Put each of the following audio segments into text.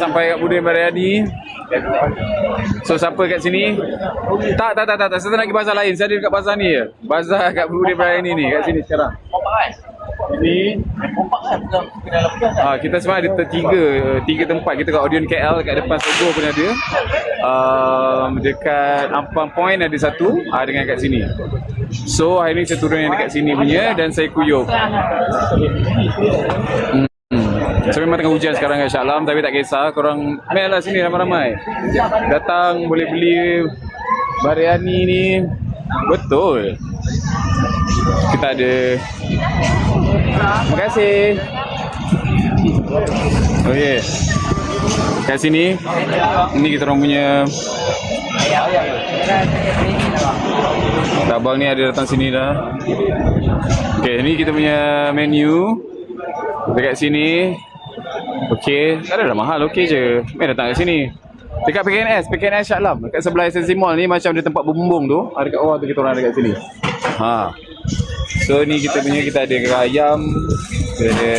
Sampai kat Budin Baryani. So siapa kat sini? Tak. Saya nak pergi bazar lain. Saya ada dekat bazar ni je. Bazar kat Budin Baryani ni, kat sini sekarang. Ini kita semua ada tiga tempat. Kita kat Odeon KL, kat depan Sogo pun ada. Dekat Ampang Point ada satu, dengan kat sini. So hari ni saya turun yang dekat sini punya dan saya kuyup. So memang tengah hujan sekarang kat Shah Alam, tapi tak kisah. Korang main lah sini ramai-ramai. Datang boleh beli biryani ni. Betul. Kita ada. Terima kasih. Okay. Kat sini, ni kita orang punya. Abang ni ada datang sini dah. Okay, ni kita punya menu. Dekat sini. Okay, tak ada dah mahal, okay je. Main datang kat sini. Dekat PKNS Shah Alam. Dekat sebelah SNC Mall ni macam ada tempat berbumbung tu. Dekat bawah tu kita orang dekat sini. So ni kita punya, kita ada ayam. Kita ada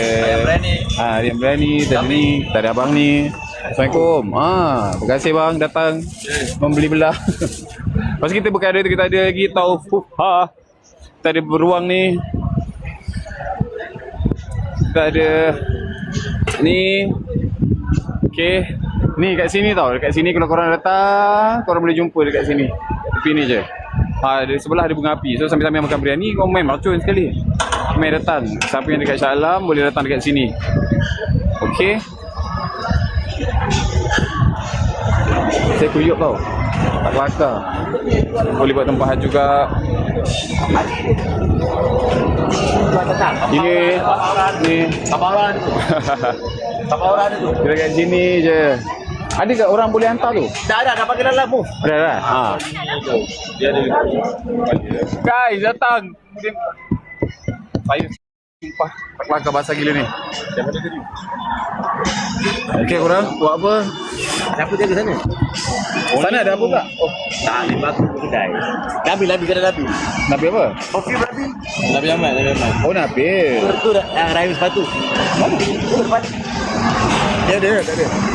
ayam berani. Tadi ni, kita ada abang ni. Assalamualaikum. Terima kasih bang datang membeli belah. Lepas kita berkada tu kita ada lagi taufuk. Kita ada beruang ni. Kita ada ni. Okay. Ni kat sini tau. Dekat sini kalau korang datang, korang boleh jumpa dekat sini. Tepi ni je. Di sebelah ada bunga api. So sambil-sambil makan biryani, kau main mercun sekali. Main datang. Siapa yang dekat Shah Alam boleh datang dekat sini. Okay. Saya kuyup tau. Tak kelakar. Boleh buat tempahan juga. Ini ni Sabaran. Sabaran tu. Kita kat sini je. Ada ke orang boleh hantar tu? Dah pakai dalam mu. Dah. Dia ada. Guys, datang. Saya sumpah tak kelakar bahasa gila ni. Okey, korang buat apa? Siapa jaga sana? Sana ada apa tak? Tak, ni bagus kedai. Nabi kedai Nabi. Nabi apa? Kopi Nabi. Nabi Ahmad. Oh, Nabi. Itu dah Rayus Batu. Mana? Itu depan. Dia ada.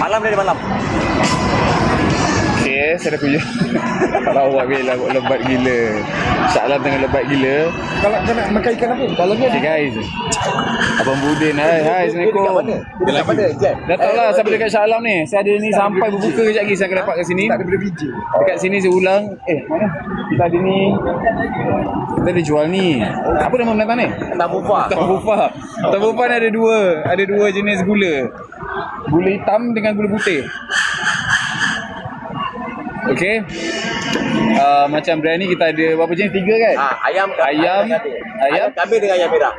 Malam dia ada malam. Okay, saya dah kuyup. Kalau awak bila lebat gila. Shah Alam tengah lebat gila. Kalau kau nak makan ikan apa? Kalau ni okay guys. Abang Budin, hai. Assalamualaikum. Dekat mana? Dah tahu lah siapa dekat Shah Alam ni. Saya ada ni sampai berbuka kejap lagi saya akan dapat kat sini. Tak ada benda biji. Dekat sini saya ulang. Mana? Kita ada ni. Kita ada jual ni. Apa nama binatang ni? Tabufa ni ada dua. Ada dua jenis gula. Gula hitam dengan gula putih. Okay. Macam biryani kita ada berapa jenis? 3 kan? Ayam kambing dengan ayam merah.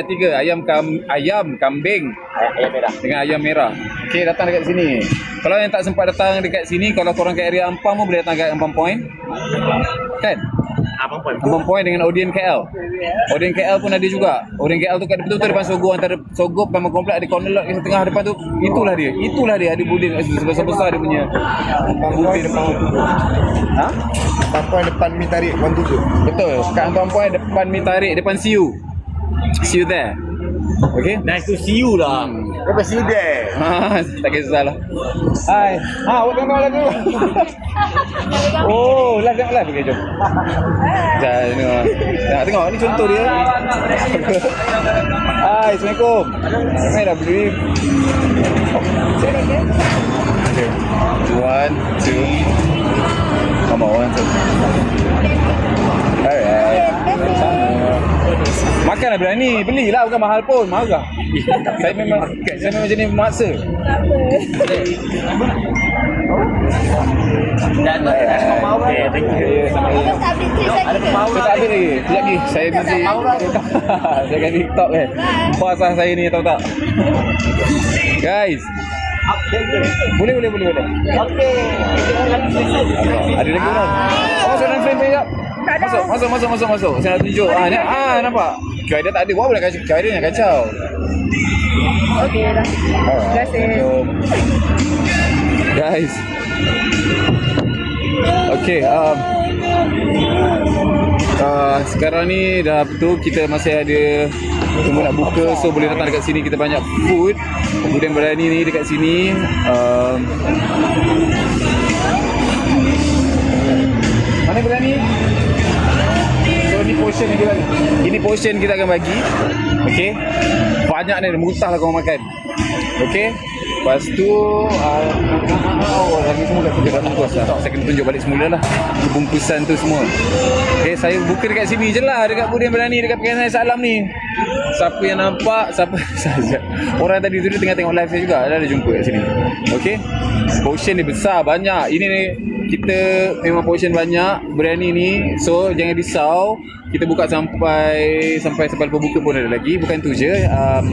Tiga. Ayam kambing Ayam merah. dengan ayam merah. Okay, datang dekat sini. Kalau yang tak sempat datang dekat sini, kalau korang kat area Ampang pun boleh datang kat Ampang Point. Kan? Ampang Point dengan Odeon KL. Odeon KL pun ada juga. Odeon KL tu kat betul-betul depan Sogo, antara Sogo Pemang Komplek ada corner lot yang tengah depan tu. Itulah dia. Ada Budin sebesar-besar dia punya. Budin depan Ampang Point depan Mi Tarik 17. Betul. Kat Ampang Point depan Mi Tarik, depan See you there. Okay? Nice to see you lah. Lepas see you there. Tak kisah lah. Hai. Awak tengok lagu. Oh, live. Okay, jom. Tengok. Ni contoh dia. Hai, Assalamualaikum. Mai dah beli. Okay. 1, 2. Come on, 1, 2. Alright. Makanlah berani, belilah, bukan mahal pun, marah. Saya memang jenis memaksa. Okay, thank you. Tak habis lagi. Sekejap lagi. Saya masih saya kat TikTok kan. Puasa saya ni tahu tak? Guys. Boleh. Okay. Ada lagi orang. Masuk dalam frame sekejap. Masuk. Saya nak tunjuk. Nampak? QI dia tak ada. Buat boleh kacau. QI dia yang kacau. Okey dah. Terima kasih. Guys. Okay. Sekarang ni dah betul kita masih ada tunggu nak buka, so boleh datang dekat sini. Kita banyak food. Budin Biryani ni dekat sini. Mana biryani? So ni portion yang kita bagi. Ini portion kita akan bagi. Okey. Banyak ni, mutah lah korang makan. Okey. Lepas tu lagi semua kat tu dah bungkus lah. Saya kena tunjuk balik semula lah bungkusan tu semua. Okay, saya buka dekat sini je lah, dekat Budin Biryani, dekat PKN Alam ni. Siapa yang nampak, siapa saja. Orang tadi tu dia tengah tengok live saya juga, dah ada jumpa kat sini. Okay, portion ni besar, banyak. Ini ni kita memang portion banyak biryani ni. So jangan risau, kita buka sampai lepas berbuka pun ada lagi. Bukan tu je,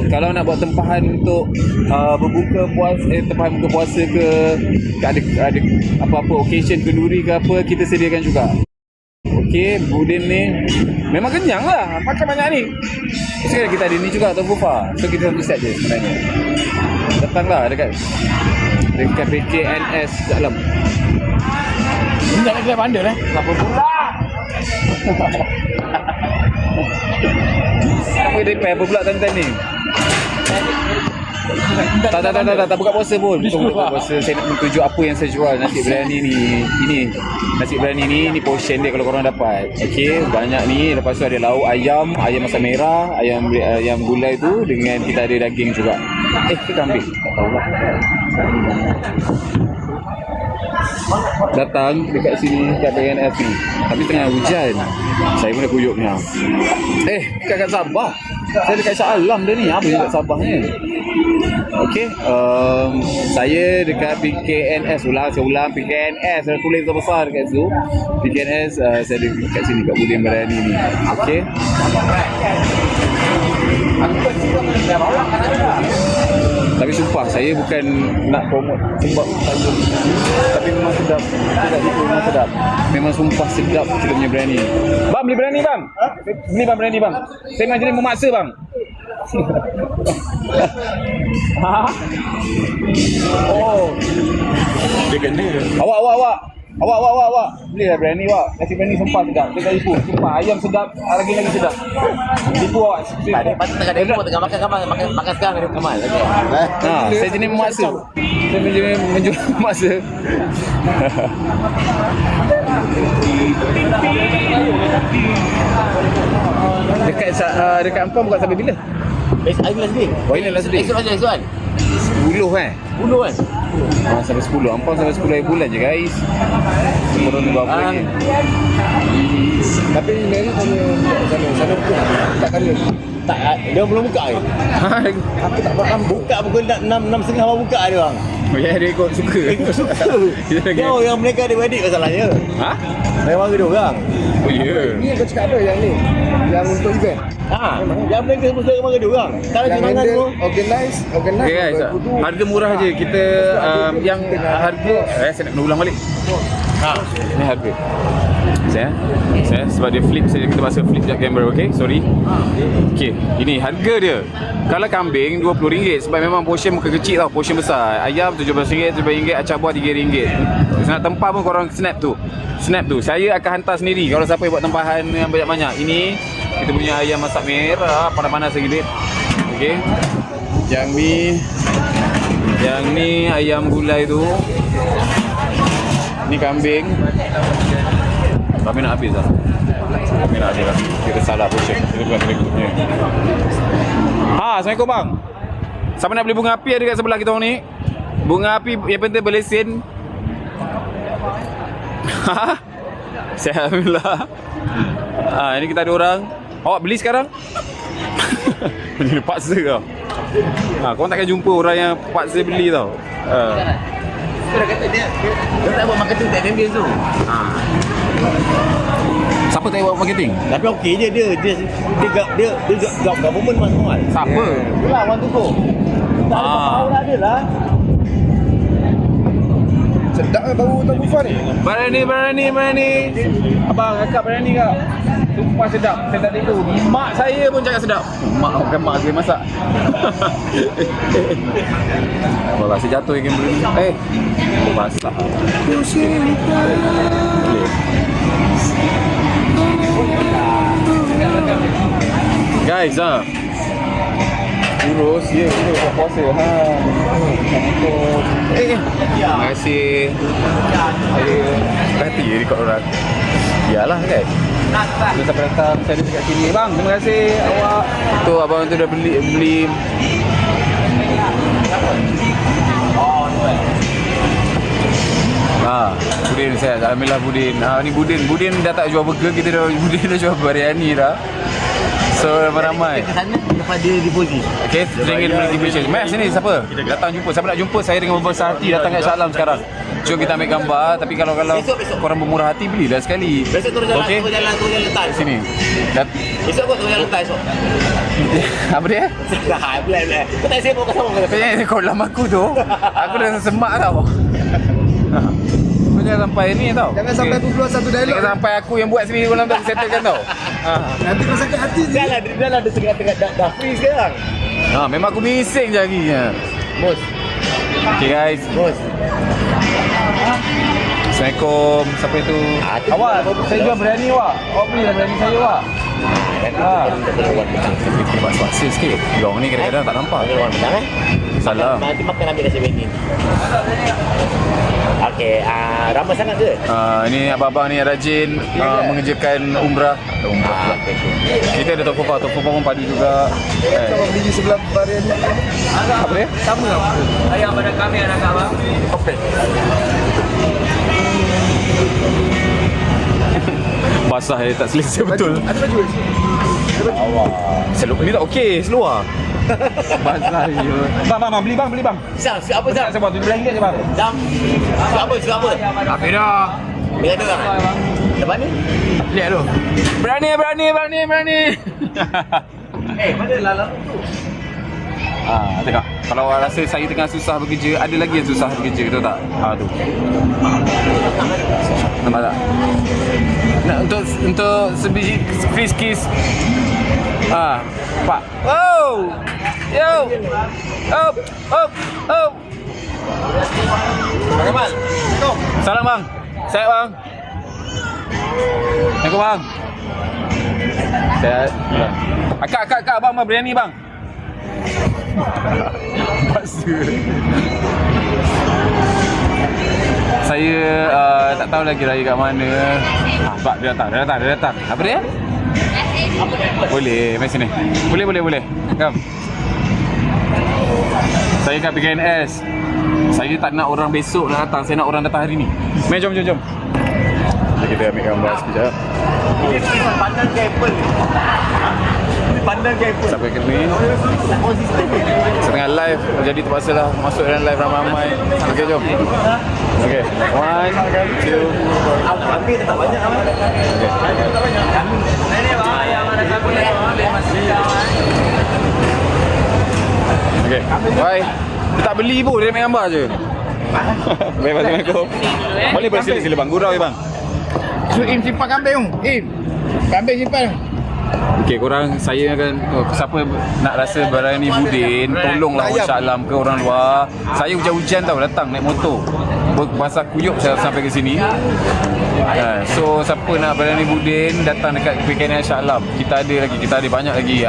kalau nak buat tempahan untuk berbuka puasa, tempahan buka puasa ke ada apa-apa occasion kenduri ke apa, kita sediakan juga. Okey, Budin ni memang kenyang lah, makan banyak ni. Sekarang kita ada ni juga, atau bufa. So kita satu set je sebenarnya. Datanglah dekat PKNS dalam. Ini nak kena bandel Apa pula? Apa dia pula tuan-tuan ni? Tak buka puasa pun. Buka puasa. Saya nak tunjuk apa yang saya jual. Nasi biryani ni. Ini nasi biryani ni portion dia kalau korang dapat. Okey, banyak ni. Lepas tu ada lauk ayam masak merah, ayam gulai tu dengan kita ada daging juga. Ke kambing? Tak tahulah. Datang dekat sini kat PNS ni. Tapi tengah hujan. Saya pun dah kuyuk ni. Dekat Sabah. Saya dekat Shah Alam dah ni. Apa yang dekat Sabah ni? Okey, saya dekat PKNS. Saya ulang PKNS. Saya tulis besar dekat situ. PKNS, saya dekat sini kat Budin Biryani ni. Okey. Tapi sumpah saya bukan nak promote sebab saya, tapi memang sedap. Memang sedap. Memang sumpah sedap kita punya biryani. Bang, beli biryani bang. Beli bang biryani bang. Saya memang jenis memaksa bang. Oh. Dia kena. Awak. Belilah biryani awak. Nasi biryani sumpah sedap. Saya tak tipu. Sumpah ayam sedap, lagi sedap. Tipu awak. Tadi patut tengah makan sekarang ada Kamal. Saya jenis memaksa. Saya menjual memaksa. Dekat Ampang buka sampai bila? Hari last day. Ini last day. Esok 10 kan? 10 kan? Sampai 10. Ampang sampai 10 hari bulan je guys. Turun berapa lagi? Tapi Mary tanya sana tak kena. Tak, dia belum buka ke? Aku tak faham. Buka pukul 6.30 awak buka dia bang. Ya, dia ikut suka. Dia yang mereka ada wedding masalahnya. Saya mara dia orang. Oh ya. Ni kau cakap apa yang ni? Yang untuk event? Yang mereka semua mara dia orang. Tak ada tunangan tu. Organize. Okay guys, harga murah je. Kita yang harga saya nak kena ulang balik. Ni harga. Saya sebab dia flip, kita pasal flip sekejap kamera, okey? Sorry. Okey, ini harga dia. Kalau kambing RM20 sebab memang portion muka kecil tau, portion besar. Ayam RM17, RM17, acak buah RM3. Nak tempah pun korang snap tu. Saya akan hantar sendiri kalau siapa yang buat tempahan yang banyak-banyak. Ini kita punya ayam masak merah, panas-panas sedikit. Okey. Yang ni ayam gulai tu. Ni kambing. Kami nak habis lah. Kita salah portion. Kita bukan berikutnya. Assalamualaikum bang. Siapa nak beli bunga api ada kat sebelah kita orang ni? Bunga api yang penting berlesen. Alhamdulillah. Ini kita ada orang. Awak beli sekarang? Ini paksa tau. Korang takkan jumpa orang yang paksa beli tau. Dia kata dia tak buat marketing tak ada dia tu. Siapa tak buat marketing? Tapi okey je dia government masuk. Siapa? Itulah orang tu tu. Tak ada tahu lah dia lah. Sedap kan baru tak bufa ni? Biryani. Abang, kakak biryani kak. Sumpah sedap. Saya tak tipu. Mak saya pun cakap sedap. Bukan mak saya masak. Apalah, saya jatuh ikan biryani. Aku masak. Boleh. Guys, Urus, ya, urus buat puasa. Assalamualaikum. Terima kasih. Hati je dekat orang. Iyalah kan. Kita sampai datang, saya ada dekat sini. Bang, terima kasih awak. Tu abang tu dah beli. Budin saya. Alhamdulillah Budin. Ni Budin dah tak jual burger, Budin dah jual biryani dah. So ramai-ramai. Ke sana lepas dia deposit. Okay, ringgit beli. Mat sini siapa? Datang jumpa. Siapa nak jumpa saya dengan berbesar hati datang kat Shah Alam sekarang. Jom kita ambil gambar. Tapi kalau Besok. korang bermurah hati belilah sekali. Besok turun jalan, Okay? turun jalan letak. Sini. Esok kau turun jalan letak esok. Apa dia? Boleh. Kau tak sibuk kau sama kau. Tapi kau dalam aku tu, aku dah semak tau. Kau jangan sampai ni tau. Jangan sampai aku keluar satu dialog. Jangan sampai aku yang buat sendiri dalam dah settlekan tau. Nanti kau sakit hati je. Dah lah dia tengah dah free sekarang. Memang aku bising je harinya. Bos. Okay guys. Bos. Assalamualaikum. Siapa itu? Awak, saya jual berani awak. Awak belilah berani saya awak. Kita buat swasta sikit. Yang ni kadang-kadang tak nampak. Orang benar Salam. Nanti makan ambil nasi bening. Okey, ramai sangat ke? Ini abang-abang ni rajin mengerjakan umrah. Umrah pula. Kita ada Tokofa pun padu juga. Kau beli sebelah barian ni. Apa dia? Sama lah. Ayam pada kami anak abang. Okey. Basah tak selesa betul. Ada baju. Seluar ni tak okey, seluar. Basah je. Bang, beli bang. Siapa Saya buat RM7 je bang. Jam. Siapa? Apa dah? Bila ada orang. Depan ni? Lihat tu. Berani. Mana lalang tu? Tengok. Kalau awak rasa saya tengah susah bekerja, ada lagi yang susah bekerja, tahu tak? Tu. Nampak tak? Nak untuk sebiji friskies. Pak. Oh. Yo. Up. Bang Kamal. Salam bang. Sihat bang. Assalamualaikum bang. Sihat. Akak abang berani bang. Paksa. Saya tak tahu lagi raya kat mana. Pak dia datang. Apa dia? Boleh, mari sini. Boleh. Come. Saya kat PKNS. Saya tak nak orang besok nak datang, saya nak orang datang hari ni. Mari jom. Kita ambil gambar sekejap. Pandang ke Apple. Sampai ke ni. Setengah live, jadi terpaksa lah masuk dalam live ramai-ramai. Okey, jom. Okey, 1, 2. Ambil tak banyak amat. Ini bang, yang ada kabel masih Okey, bye. Dia tak beli pun, dia ambil gambar je. Baik, Assalamualaikum. Boleh bersila bang, gurau bang. Simpan kambing. Kambing simpan. Okey, korang, saya akan siapa nak rasa barang ni Budin, tolonglah orang Shah Alam ke orang luar. Saya hujan-hujan tau datang naik motor. Basah kuyup saya sampai ke sini. So siapa nak barang ni Budin datang dekat PKNS Shah Alam. Kita ada banyak lagi.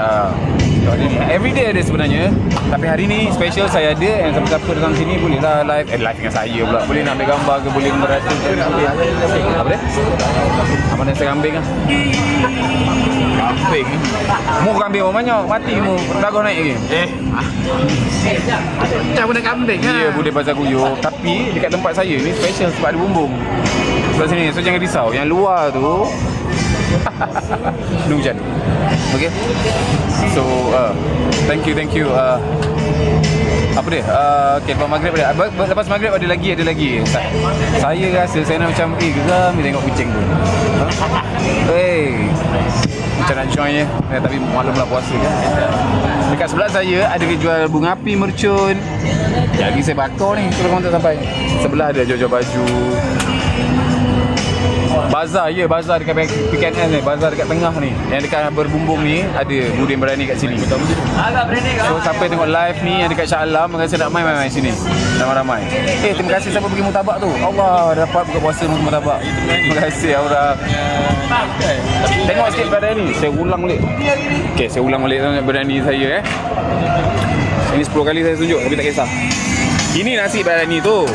Everyday ada sebenarnya. Tapi hari ni special saya ada. Yang siapa-siapa datang sini bolehlah live dengan saya pula. Boleh nak ambil gambar ke, boleh merasa ke. Apa dia? Apa nasi kambing lah. Kambing. Mu kambing banyak, mati mu. Dagoh naik lagi. Macam benda kambing lah. Ya, boleh pasal kuyup. Tapi dekat tempat saya ni special sebab ada bumbung. Sebelah sini, so jangan risau. Yang luar tu kena hujan. Okay. So, thank you. Apa dia? Okay, lepas maghrib ada. Lepas maghrib ada lagi. Saya rasa saya nak macam geram ni tengok kucing tu. Macam nak join je. Tapi maklumlah puasa kan. Dekat sebelah saya ada jual bunga api mercun. Jadi saya bakar ni kalau korang tak sampai. Sebelah ada jual baju. Bazar, ya, bazar dekat PKNS ni. Bazar dekat tengah ni. Yang dekat berbumbung ni, ada Budin Berani kat sini. So, siapa tengok live ni yang dekat Shah Alam, rasa nak main sini. Ramai-ramai. Terima kasih siapa pergi mutabak tu. Allah, dapat buka puasa mutabak. Terima kasih orang. Tengok sikit Berani. Saya ulang balik. Okay, saya ulang balik Berani saya Ini 10 kali saya tunjuk, tapi tak kisah. Ini nasi Berani tu.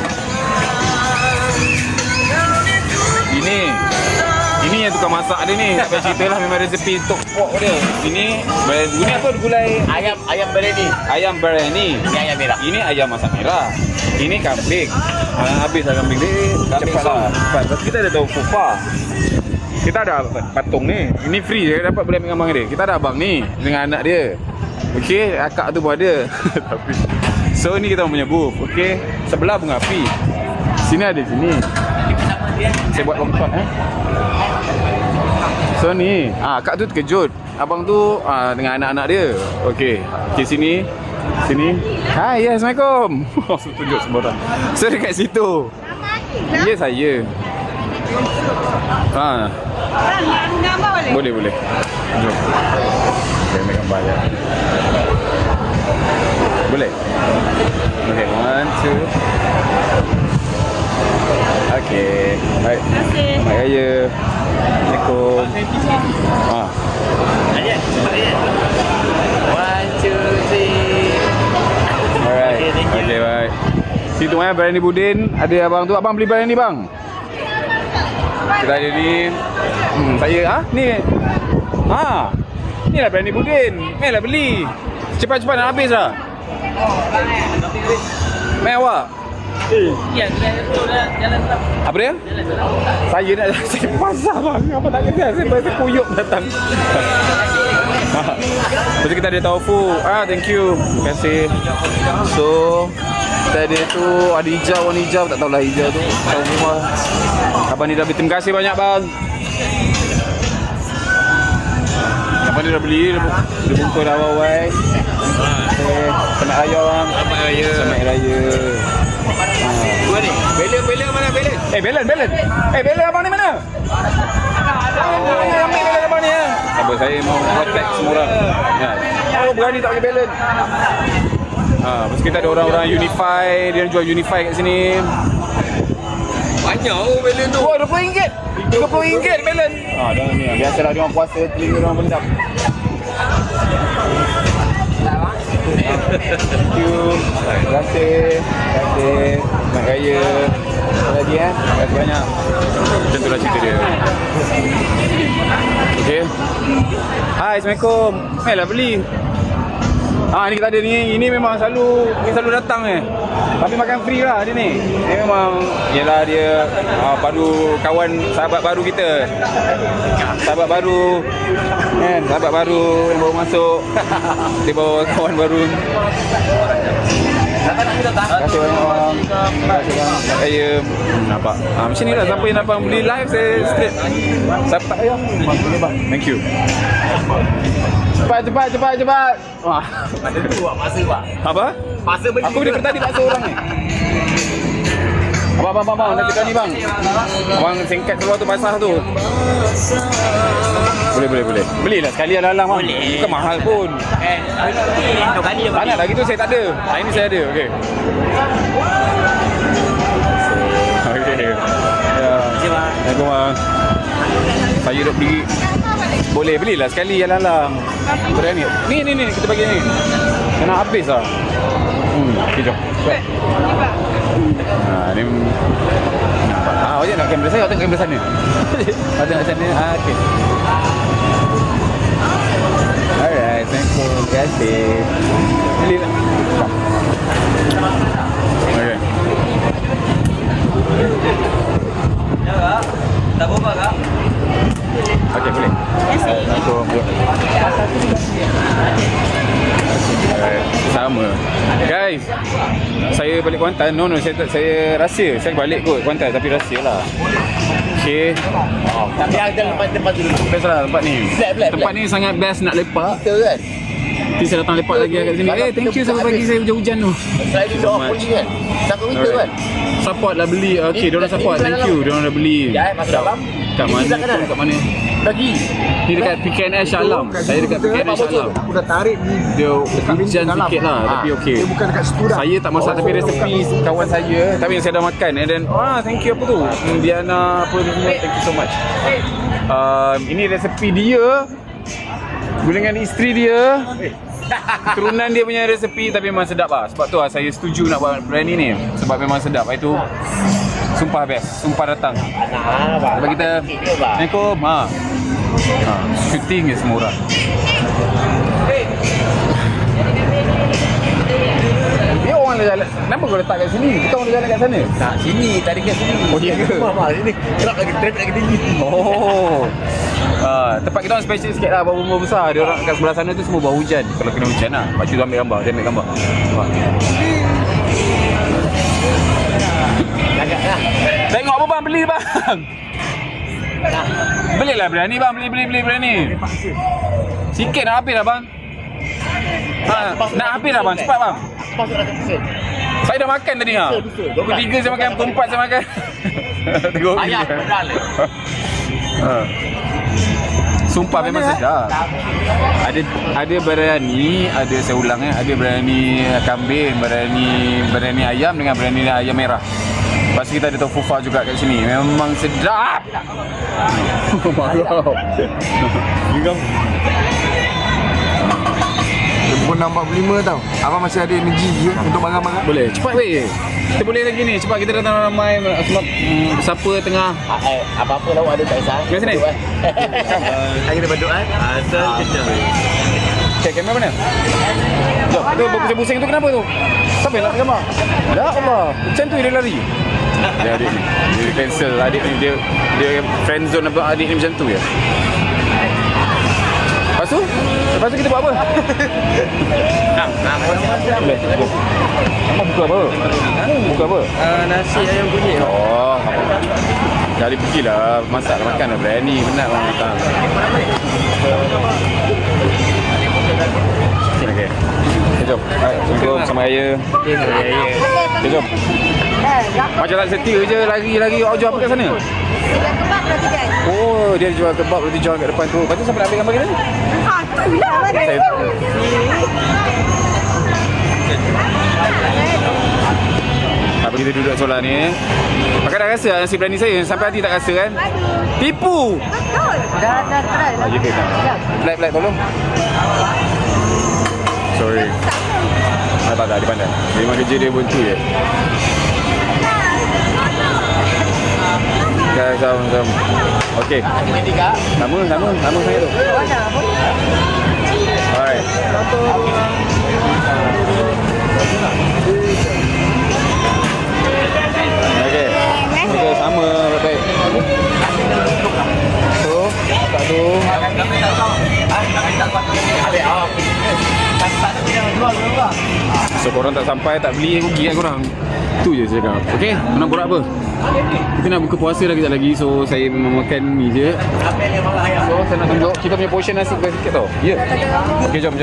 Ini yang tukang masak dia ni. Tak payah cerita lah, memang resepi tok pok dia. Ini apa gulai Ayam berani. ayam Berani. Ini ayam merah. Ini ayam masak merah. Ini kambing. Habis lah kambing dia. Cepat lah. Cepat. Kita ada tahu fufa. Kita ada patung ni. Ini free je dapat boleh ambil gambar dia. Kita ada abang ni dengan anak dia. Okey, akak tu pun ada. Tapi so ni kita punya booth. Okey. Sebelah bunga api. Sini ada sini. Saya buat lompat So ni, akak tu terkejut. Abang tu dengan anak-anak dia. Okey. Okey sini. Hai, ya, Assalamualaikum. Tunjuk semua orang. So dekat situ. Ya, saya. Gambar boleh? Boleh. Jom. Saya ambil gambar je. Boleh? Okay, 1, 2. Okay. Baik. Terima kasih. Selamat Raya. Assalamualaikum. Ayat. 1, 2, 3. Alright. Okay, thank you. Okay, baik. Situ Berani Budin. Ada abang tu. Abang beli Berani bang? Kita ada ni. Saya ni. Ni lah Berani Budin. Mainlah beli. Cepat-cepat nak habis dah. Main awak. Ya, jalan terang. Apa dia? Saya nak saya pasar bang. Apa tak kena? Saya pasal kuyuk datang. Lepas tu kita ada tofu. Thank you. Terima kasih. So, kita ada tu ada hijau, warna hijau. Tak tahulah hijau tu. Tahu rumah. Abang ni dah beli. Terima kasih banyak bang. Abang ni dah beli. Dia bungkus dah awal-awal. Selamat Raya bang. Selamat Raya. Selamat Raya. Dua ni. Belen mana belen? Belen. Belen abang ni mana? Ambil belen abang ni ya. Sabar, saya mau protect semua orang. Berani tak pakai belen. Lepas kita ada orang-orang Unify. Dia jual Unify kat sini. Banyak belen tu. Wah, RM20. RM30 belen. Dah ni. Biasalah dia orang puasa, telinga dia orang pendam. Thank you. Terima kasih. Selamat Raya. Lagi terima kasih banyak. Macam tu lah cerita dia. Okay. Hai, Assalamualaikum. Mainlah beli. Ni kita ada ni. Ini memang selalu datang Tapi makan free lah dia ni. Dia memang yelah dia baru kawan, sahabat baru kita. Sahabat baru kan, sahabat baru yang baru masuk. Dia bawa kawan baru. Terima kasih banyak orang. Terima kasih bang. Saya nampak macam ni lah. Siapa yang nampak beli live saya straight. Siapa tak payah. Thank you. Cepat. Wah. Ada tu masa pak. Apa? Masa beli. Aku daripada tadi tak seorang ni. Abang, nak tekan ni bang. Abang singkat keluar tu basah tu. Boleh. Belilah sekali alang bang. Bukan mahal pun. Dua kali Tak nak lagi tu saya tak ada. Hari ni saya ada. Okey. Ya. Assalamualaikum bang. Saya dah beli. Boleh belilah sekali alang. Berani. Ni kita bagi ni. Kena habis lah. Okey jom. Ni nampak. Awak nak kamera saya, awak tengok kamera sana. Awak tengok sana. Okey. Alright, thank you. Terima kasih. Beli tak? Okey. Ya kak. Tak apa kak. Okey, boleh. Assalamualaikum. Sama. Guys, saya balik Kuantan. No, saya rahsia. Saya balik kot Kuantan tapi rahsia lah. Okey. Tapi ada tempat dulu. Best lah tempat ni. Black. Tempat ni sangat best nak lepak. Betul kan? Nanti saya datang lepak lagi kat sini. Thank you sampai pagi saya hujan-hujan tu. Selain itu off pun kan. Takut winter kan. Support lah beli. Okay, diorang support. Thank you. Diorang dah beli. Ya, masuk dalam. Kat mana? Kat mana? Lagi. Ni dekat PKNS Shah Alam. Saya dekat PKNS Shah Alam. Aku dah tarik ni. Dia hujan sikit lah. Tapi okay. Dia bukan dekat situ dah. Saya tak masak tapi resepi kawan saya. Tapi saya dah makan. And then, thank you apa tu? Diana apa tu semua. Thank you so much. Ini resepi dia. Dengan isteri dia. Keturunan dia punya resepi tapi memang sedap lah. Sebab tu lah saya setuju nak buat brand ni. Sebab memang sedap. Itu sumpah best. Sumpah datang. Sebab kita Assalamualaikum. Shooting je semua orang. Dia orang dah jalan. Kenapa kau letak kat sini? Kita orang dah jalan kat sana. Tak, sini. Tadi kat sini. Oh, ya ke? Mama, sini. Trap lagi tinggi. Oh. Tempat kita orang special sikit lah. Bawah besar. Dia orang kat sebelah sana tu semua bawah hujan. Kalau kena hujan lah. Pakcik tu ambil gambar. Dia ambil gambar. Tengok apa bang? Beli bang. Belilah berani bang. Beli berani. Sikit nak habis dah bang. Nak habis dah bang. Cepat bang. Saya dah makan tadi ha. Pukul 3 saya makan, pukul 4 saya makan. Tengok Ayah, pedal. Sumpah memang sedap. Ada biryani, ada saya ulang ada biryani kambing, biryani ayam dengan biryani ayam merah. Lepas kita ada tofu fa juga kat sini. Memang sedap. Marah. Gigam. Pukul 6.45 tau. Abang masih ada energi je untuk marah-marah. Boleh, cepat weh. Kita boleh lagi ni. Cepat kita datang ramai sebab siapa tengah. Apa-apa lauk ada tak kisah. Kat sini. Hari ni berdoa. Asal kecil. Cek kamera mana? Jom, tu berpusing-pusing tu kenapa tu? Siapa yang nak gambar? Ya Allah, macam tu dia lari. Dia adik ni. Dia cancel adik ni. Dia friendzone apa adik ni macam tu je. Lepas tu kita buat apa? Boleh. Buka apa? Buka apa? Nasi ayam kunyit. Oh. Jadi pergilah masak makan lah biryani. Penat orang datang. Okey. Jom. Assalamualaikum sama raya. Okay, jom. Macam tak setia je lagi-lagi awak jual apa kat sana? Kebab roti john. Oh, dia jual kebab roti john kat depan tu. Lepas tu siapa nak ambil gambar kita? Itulah mana Saya- tu. Apa kita duduk solat ni Kakak dah rasa nasi biryani saya sampai hati tak rasa kan? Tipu! Betul. Dah try. Ya ke tak? Flight tolong. Sorry. Tak, dia pandai. Dia memang kerja dia buntu je. Sama. Okey. Sama saya tu. Alright. Okey. Okey, sama baik. Tu, tak tu. So korang tak sampai, tak beli, rugi kan korang. Tu je saya cakap. Okey, nak borak apa? Kita nak buka puasa dah kejap lagi. So saya makan ni je. So saya nak tunjuk kita punya portion nasi sikit tau. Ya. Yeah. Okey, jom.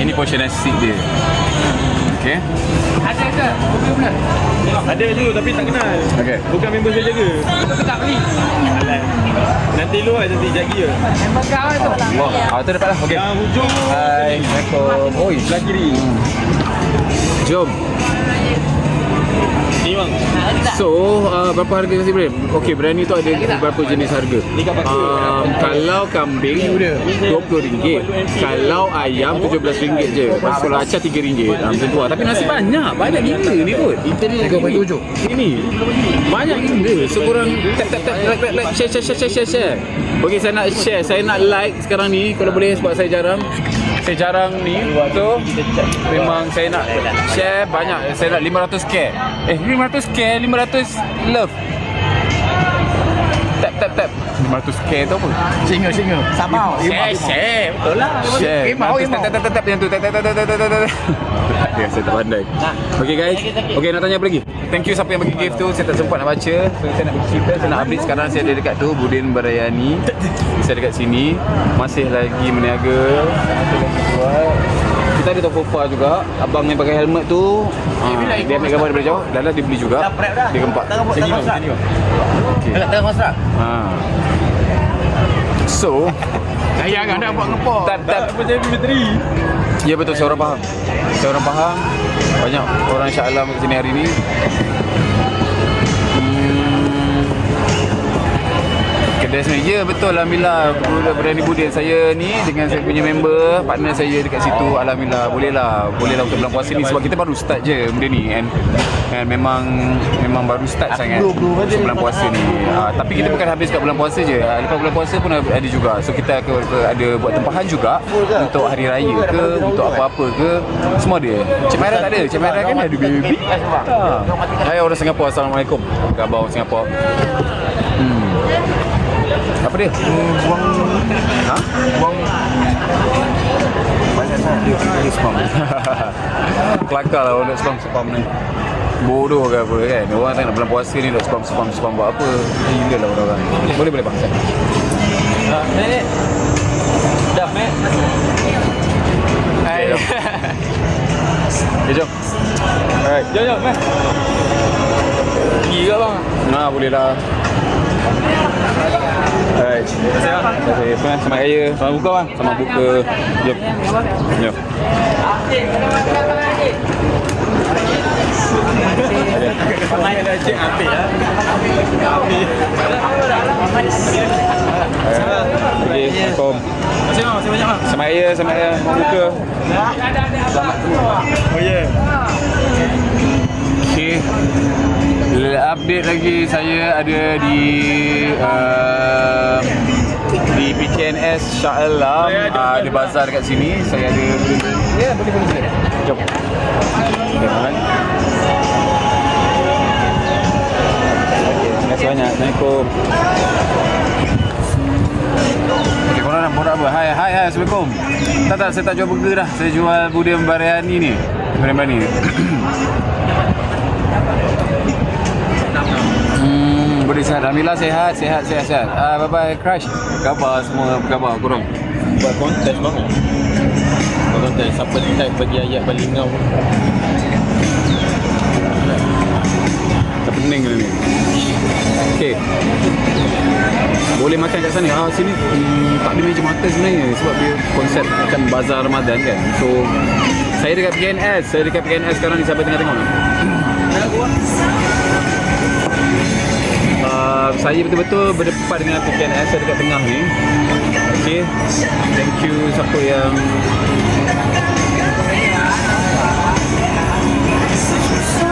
Ini portion nasi dia. Okey. Ada tu tapi tak kenal. Okey. Bukan member saya jaga. Aku tak beli. Nanti luar nanti jaga je. Memang kau tu. Wah, tu dapat lah. Okey. Yang hujung. Hai. Assalamualaikum. Oi, Sebelah kiri. jom. Ni bang. So, berapa harga nasi biryani? Okey, biryani tu ada beberapa jenis harga. Kalau kambing RM20, kalau ayam RM17 je. Kalau acah RM3. Macam tu lah. Tapi nasi banyak gila ni kot. Ini banyak gila. So korang tap like, share. Okey, saya nak share, saya nak like sekarang ni kalau boleh sebab saya jarang ni. So memang saya nak share banyak. Saya nak 500k. 500 love. Tap 500k tu apa? Singa. Sama. Share. Betul lah. Share. Tap yang tu. Tap. Ya, saya tak pandai. Okay guys. Okay, nak tanya apa lagi? Thank you siapa yang bagi gift tu. Saya tak sempat nak baca. So saya nak bagi cerita. Saya nak update sekarang. Saya ada dekat tu Budin Biryani. Saya dekat sini. Masih lagi meniaga. Kita ada toko Fa juga. Abang yang pakai helmet tu, dia ambil gambar daripada jauh. Dalam dia beli juga. Dia gempak. Sini. Okay. Tengah masrak. So, Saya kan nak buat ngepok. tak Apa jadi bateri? ya betul, saya orang faham. Saya orang faham. Banyak orang Shah Alam kat sini hari ni. Kedai sebenarnya, ya betul, alhamdulillah berani budin saya ni dengan saya punya member, partner saya dekat situ, alhamdulillah boleh lah untuk bulan puasa ni sebab kita baru start je benda ni and memang baru start sangat bulan puasa ni. Tapi kita bukan habis kat bulan puasa je, lepas bulan puasa pun ada juga, so kita ada buat tempahan juga untuk hari raya ke, untuk apa-apa ke, semua ada. Cik Maira tak ada, Cik Maira kan ada baby. Hai orang Singapura, Assalamualaikum. Apa khabar orang Singapura? Apa dia? Buang. Ha? Buang. Banyak sangat dia spam. Kelakar lah orang nak spam ni. Bodoh ke apa kan? Orang tak nak bulan puasa ni nak spam buat apa? Gila lah orang-orang. Boleh bang. Mek. Dah, Mek. Hai. Jom. Alright. Jom, Mek. Pergi ke bang? Nah, boleh lah. Alright. Terima kasih. Selamat raya. Selamat buka bang. Selamat buka. Jom. Cik ambil lah. Okay, Assalamualaikum. Terima kasih banyak bang. Selamat raya. Selamat buka. Selamat semua. Oh ya. Okay. Update lagi, saya ada di PKNS Shah Alam, ada bazar dekat sini. Saya ada boleh. Jom. Jangan. Terima kasih banyak. Assalamualaikum. Okay, korang nak borak apa? Hai, Assalamualaikum. Tak, saya tak jual burger dah. Saya jual budem biryani ni. Biryani. Boleh sihat. Alhamdulillah sihat. Bye-bye Crush. Apa khabar semua? Apa khabar korang? Buat konten bang. Buat konten siapa type bagi ayat balingau. Tak pening ke ni? Okay. Boleh makan kat sana. Sini tak ada meja makan sebenarnya sebab dia konsep macam bazar Ramadan kan. So saya dekat PKNS sekarang ni, siapa tengah tengok? Saya betul-betul berdepan dengan PKNS, saya dekat tengah ni. Okay, thank you siapa yang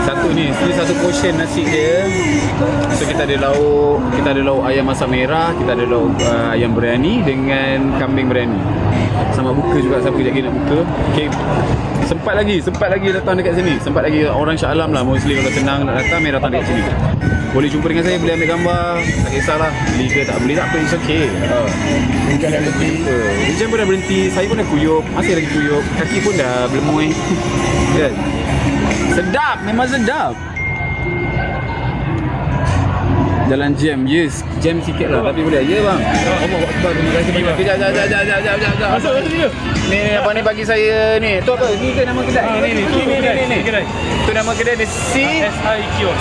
satu ni, satu portion nasi dia. So kita ada lauk ayam masak merah, kita ada lauk ayam biryani dengan kambing biryani. Sama buka juga, siapa kejap lagi nak buka. Okay, sempat lagi datang dekat sini. Sempat lagi orang Shah Alam lah, Muslim kalau senang nak datang, mai datang dekat sini. Boleh jumpa dengan saya, boleh ambil gambar, tak kisahlah. Beli ke tak beli, tak apa, it's okay. Bukan dah berhenti. Hujan pun dah berhenti, saya pun dah kuyup, masih lagi kuyup, kaki pun dah berlemui. Kan? Sedap, memang sedap. Jalan jam, yes, jam sikit lah tapi boleh. Ya bang. Allah Akbar, terima kasih banyak. Kejap. Masuk sini. Ni apa ni bagi saya ni. Tu apa? Ni ke nama kedai? Ni. Tu nama kedai dia SI Kios.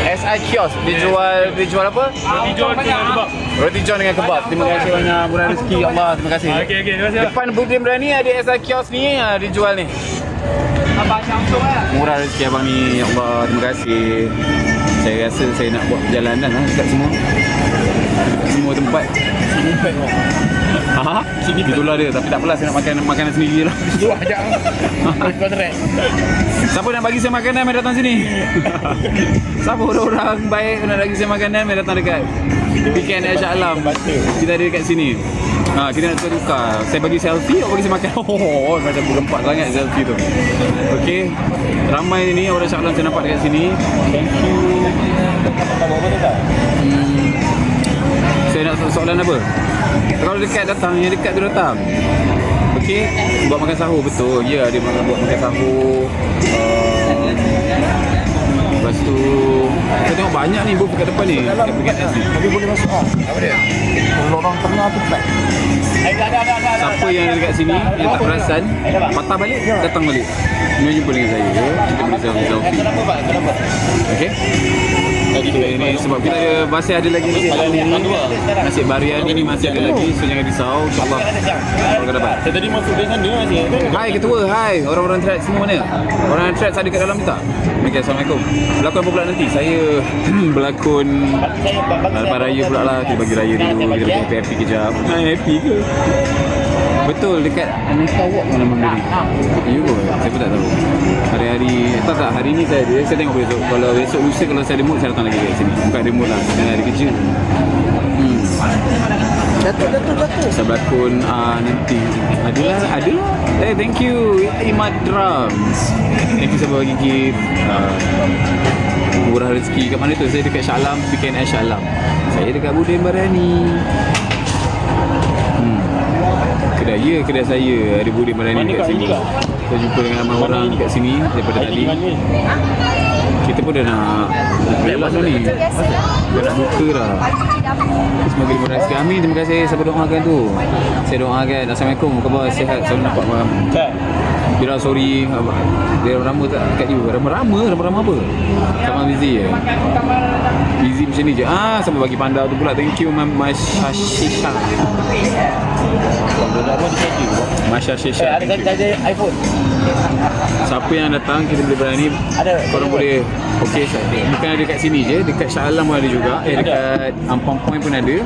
SI Kios. Dia jual apa? Roti john dengan kebab. Roti john dengan kebab. Terima kasih banyak, murah rezeki Allah. Terima kasih. Okey, terima kasih. Depan Budin Berani ada SI Kios ni, dia jual ni. Abang langsung lah. Murah rezeki abang ni, ya Allah, terima kasih. Saya rasa saya nak buat perjalanan dekat semua tempat. Itulah dia, tapi tak apalah, saya nak makan makanan sendiri lah. Dua ajak. Siapa nak bagi saya makanan, mari datang sini. Siapa orang baik nak bagi saya makanan, mari datang dekat PKNS Shah Alam. Kita ada dekat sini. Kita nak tukar. Saya bagi selfie, awak bagi saya makan. Macam bergempak sangat selfie tu. Okey. Ramai ni orang Shah Alam saya nampak dekat sini. Thank you. Saya nak soalan apa? Kalau dekat datang, yang dekat tu datang. Okey, buat makan sahur betul. Ya, dia buat makan sahur. Lepas tu Saya tengok banyak ni booth dekat depan ni. Dekat PKNS ni. Tapi boleh masuk Apa dia? Lorong tengah tu flat. Siapa yang ada dekat sini yang tak perasan, patah balik, datang balik. Ini jumpa dengan saya. Kita boleh selfie. Okey. Ini sebab kita ada masih ada lagi nasi biryani ni masih ada lagi, so jangan risau, insyaAllah kalau dapat. Saya tadi masuk dari sana masih. Hai ketua, hai orang-orang trad semua mana? Orang trad ada kat dalam ni tak? Okay, Assalamualaikum. Berlakon apa pula nanti? Saya berlakon Lepas Raya pula lah, kita bagi Raya dulu, kita bagi happy kejap. Happy ke? Betul, dekat Anita Walk mana membeli. Ya ke? Saya pun tak tahu. Hari-hari, tak, hari ni saya tengok besok. Kalau besok lusa kalau saya ada mood, saya datang lagi kat sini. Bukan ada mood lah, saya ada kerja. Jatuh. Saya berlakon nanti. Adalah. Thank you Imad Drums. Thank you sebab bagi gift. Murah rezeki. Kat mana tu? Saya dekat Shah Alam, PKNS Shah Alam. Saya dekat Budin Barani. Kedai saya ada Budin Barani kat sini. Saya jumpa dengan ramai orang kat sini daripada tadi. Kita pun dah nak jalan dah ni. Dah nak buka dah. Semoga dimurahkan rezeki. Amin. Terima kasih siapa doakan tu. Saya doakan. Assalamualaikum. Khabar sihat. Selalu nampak malam. Bila sorry. Dia rama tak kat you? Rama apa? Sama busy je. Busy macam ni je. Sampai bagi panda tu pula. Thank you Mas Shisha. Masya Shisha. Ada charger iPhone. Siapa yang datang kita boleh berani. Korang boleh. Okey, bukan ada kat sini je, dekat Shah Alam pun ada juga. Dekat Ampang Point pun ada.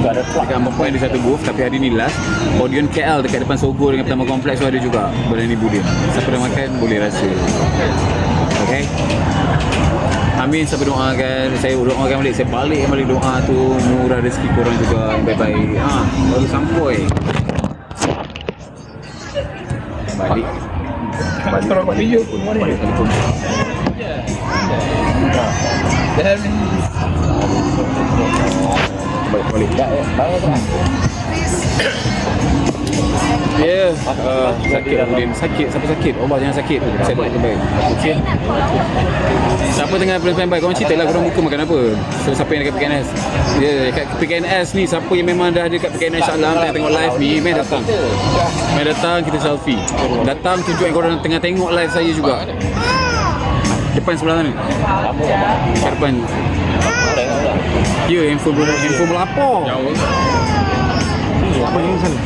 Dekat Ampang Point ada satu booth, tapi hari ni last. Odeon KL dekat depan Sogo dengan Pertama Kompleks tu ada juga. Berani Budin. Siapa dah makan boleh rasa. Okey. Amin, siapa doakan. Saya doakan balik. Saya balik doa tu. Murah rezeki korang juga. Baik-baik. Baru sampai. Balik video pun balik telefon. Balik. Ya, sakit Budin. Sakit, siapa sakit? Allah jangan sakit. Saya buat yang baik. Okey. Siapa tengah plan baik? Korang cerita lah korang buka makan apa. So siapa yang dekat PKNS? Ya, dekat PKNS ni siapa yang memang dah ada dekat PKNS Shah Alam tengah tengok live ni, main datang kita selfie. Datang tunjukkan korang tengah tengok live saya juga. Depan sebelah sana. Kat depan. Ya, handphone melapor. Apa yang sana?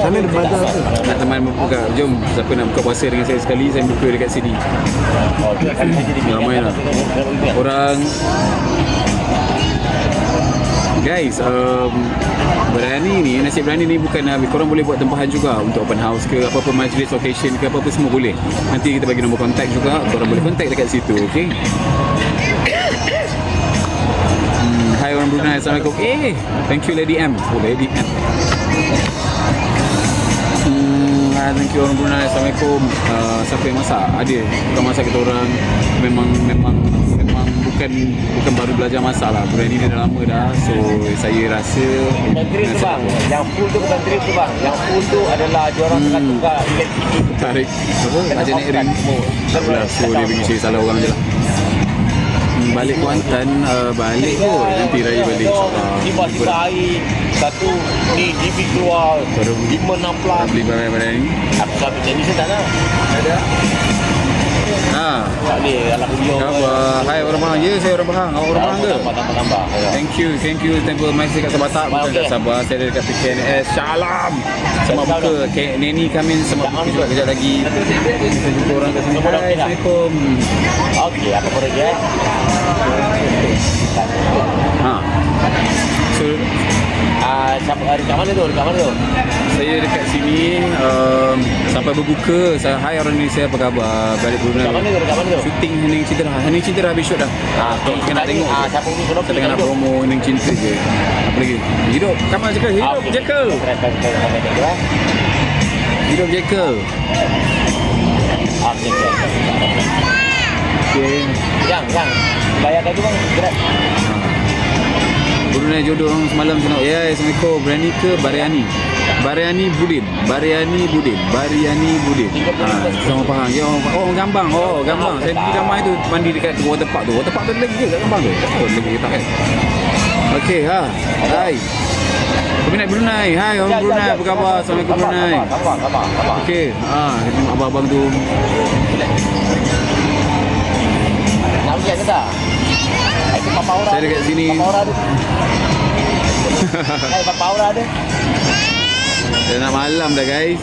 Sana ada bazar apa? Nak teman buka. Jom, siapa nak buka puasa dengan saya sekali, saya buka dekat sini. Ramai lah orang. Guys, berani ni, nasi berani ni bukan korang boleh buat tempahan juga untuk open house ke apa-apa majlis occasion ke apa-apa semua boleh. Nanti kita bagi nombor kontak juga, korang boleh kontak dekat situ. Okay. Hai orang Brunei, Assalamualaikum. Thank you Lady M. Lady M. Thank you orang Brunei, Assalamualaikum. Siapa yang masak? Ada. Bukan masak kita orang memang bukan baru belajar masak lah. Brand ni dah lama dah. So saya rasa Bukan drip tu bang. Yang full tu bukan drip tu bang. Yang full tu adalah diorang tengah tukar tarik apa? Macam naik ring. So dia bagi saya salah orang je lah. Balik Kuantan, balik kot. Nanti raya balik. Tiba-tiba air satu ni DB keluar 5-6 beli barang-barang ni. Aku sampai jenis tak nak. Ada. Tak boleh alat video. Hai orang Bahang. Ya, saya orang Bahang. Awak orang Bahang ke? Tambah. Thank you Temple Masjid kat Sabah tak? Bukan kat Sabah. Saya ada dekat PKNS Shah Alam. Sama buka. Neni Kamin sama buka juga kejap lagi. Kita jumpa orang kat sini. Hai, Assalamualaikum. Okey, apa pun lagi So siapa dekat mana tu? saya dekat sini sampai berbuka. Hai orang Indonesia, apa khabar? Balik Brunei. Dekat mana tu? Shooting Hening Cinta dah habis shoot dah. Kita nak tengok. Siapa ni Kita tengah nak promo Hening Cinta je. Apa lagi? Hidup. Come on Jekyll. Hidup Jekyll. Hidup Jekyll. Okay. Yang bayarkan tu bang. Gerak. Brunei jodoh orang semalam tengok. Ya, Assalamualaikum. Berani ke Baryani? Bariani Budin. Sama faham. Ya, Gambang. Gambang. Saya pergi Gambang itu mandi dekat waterpark tu. Waterpark tu lagi ke kat Gambang tu? Tak tahu lagi tak kan. Okey, Hai. Peminat Brunei. Hai orang Brunei, apa khabar? Assalamualaikum Brunei. Okey, abang-abang tu. Nak pergi ke tak? Itu Papa Aura. Saya dekat sini. Papa Aura ada. Papa Aura ada. Dah nak malam dah guys.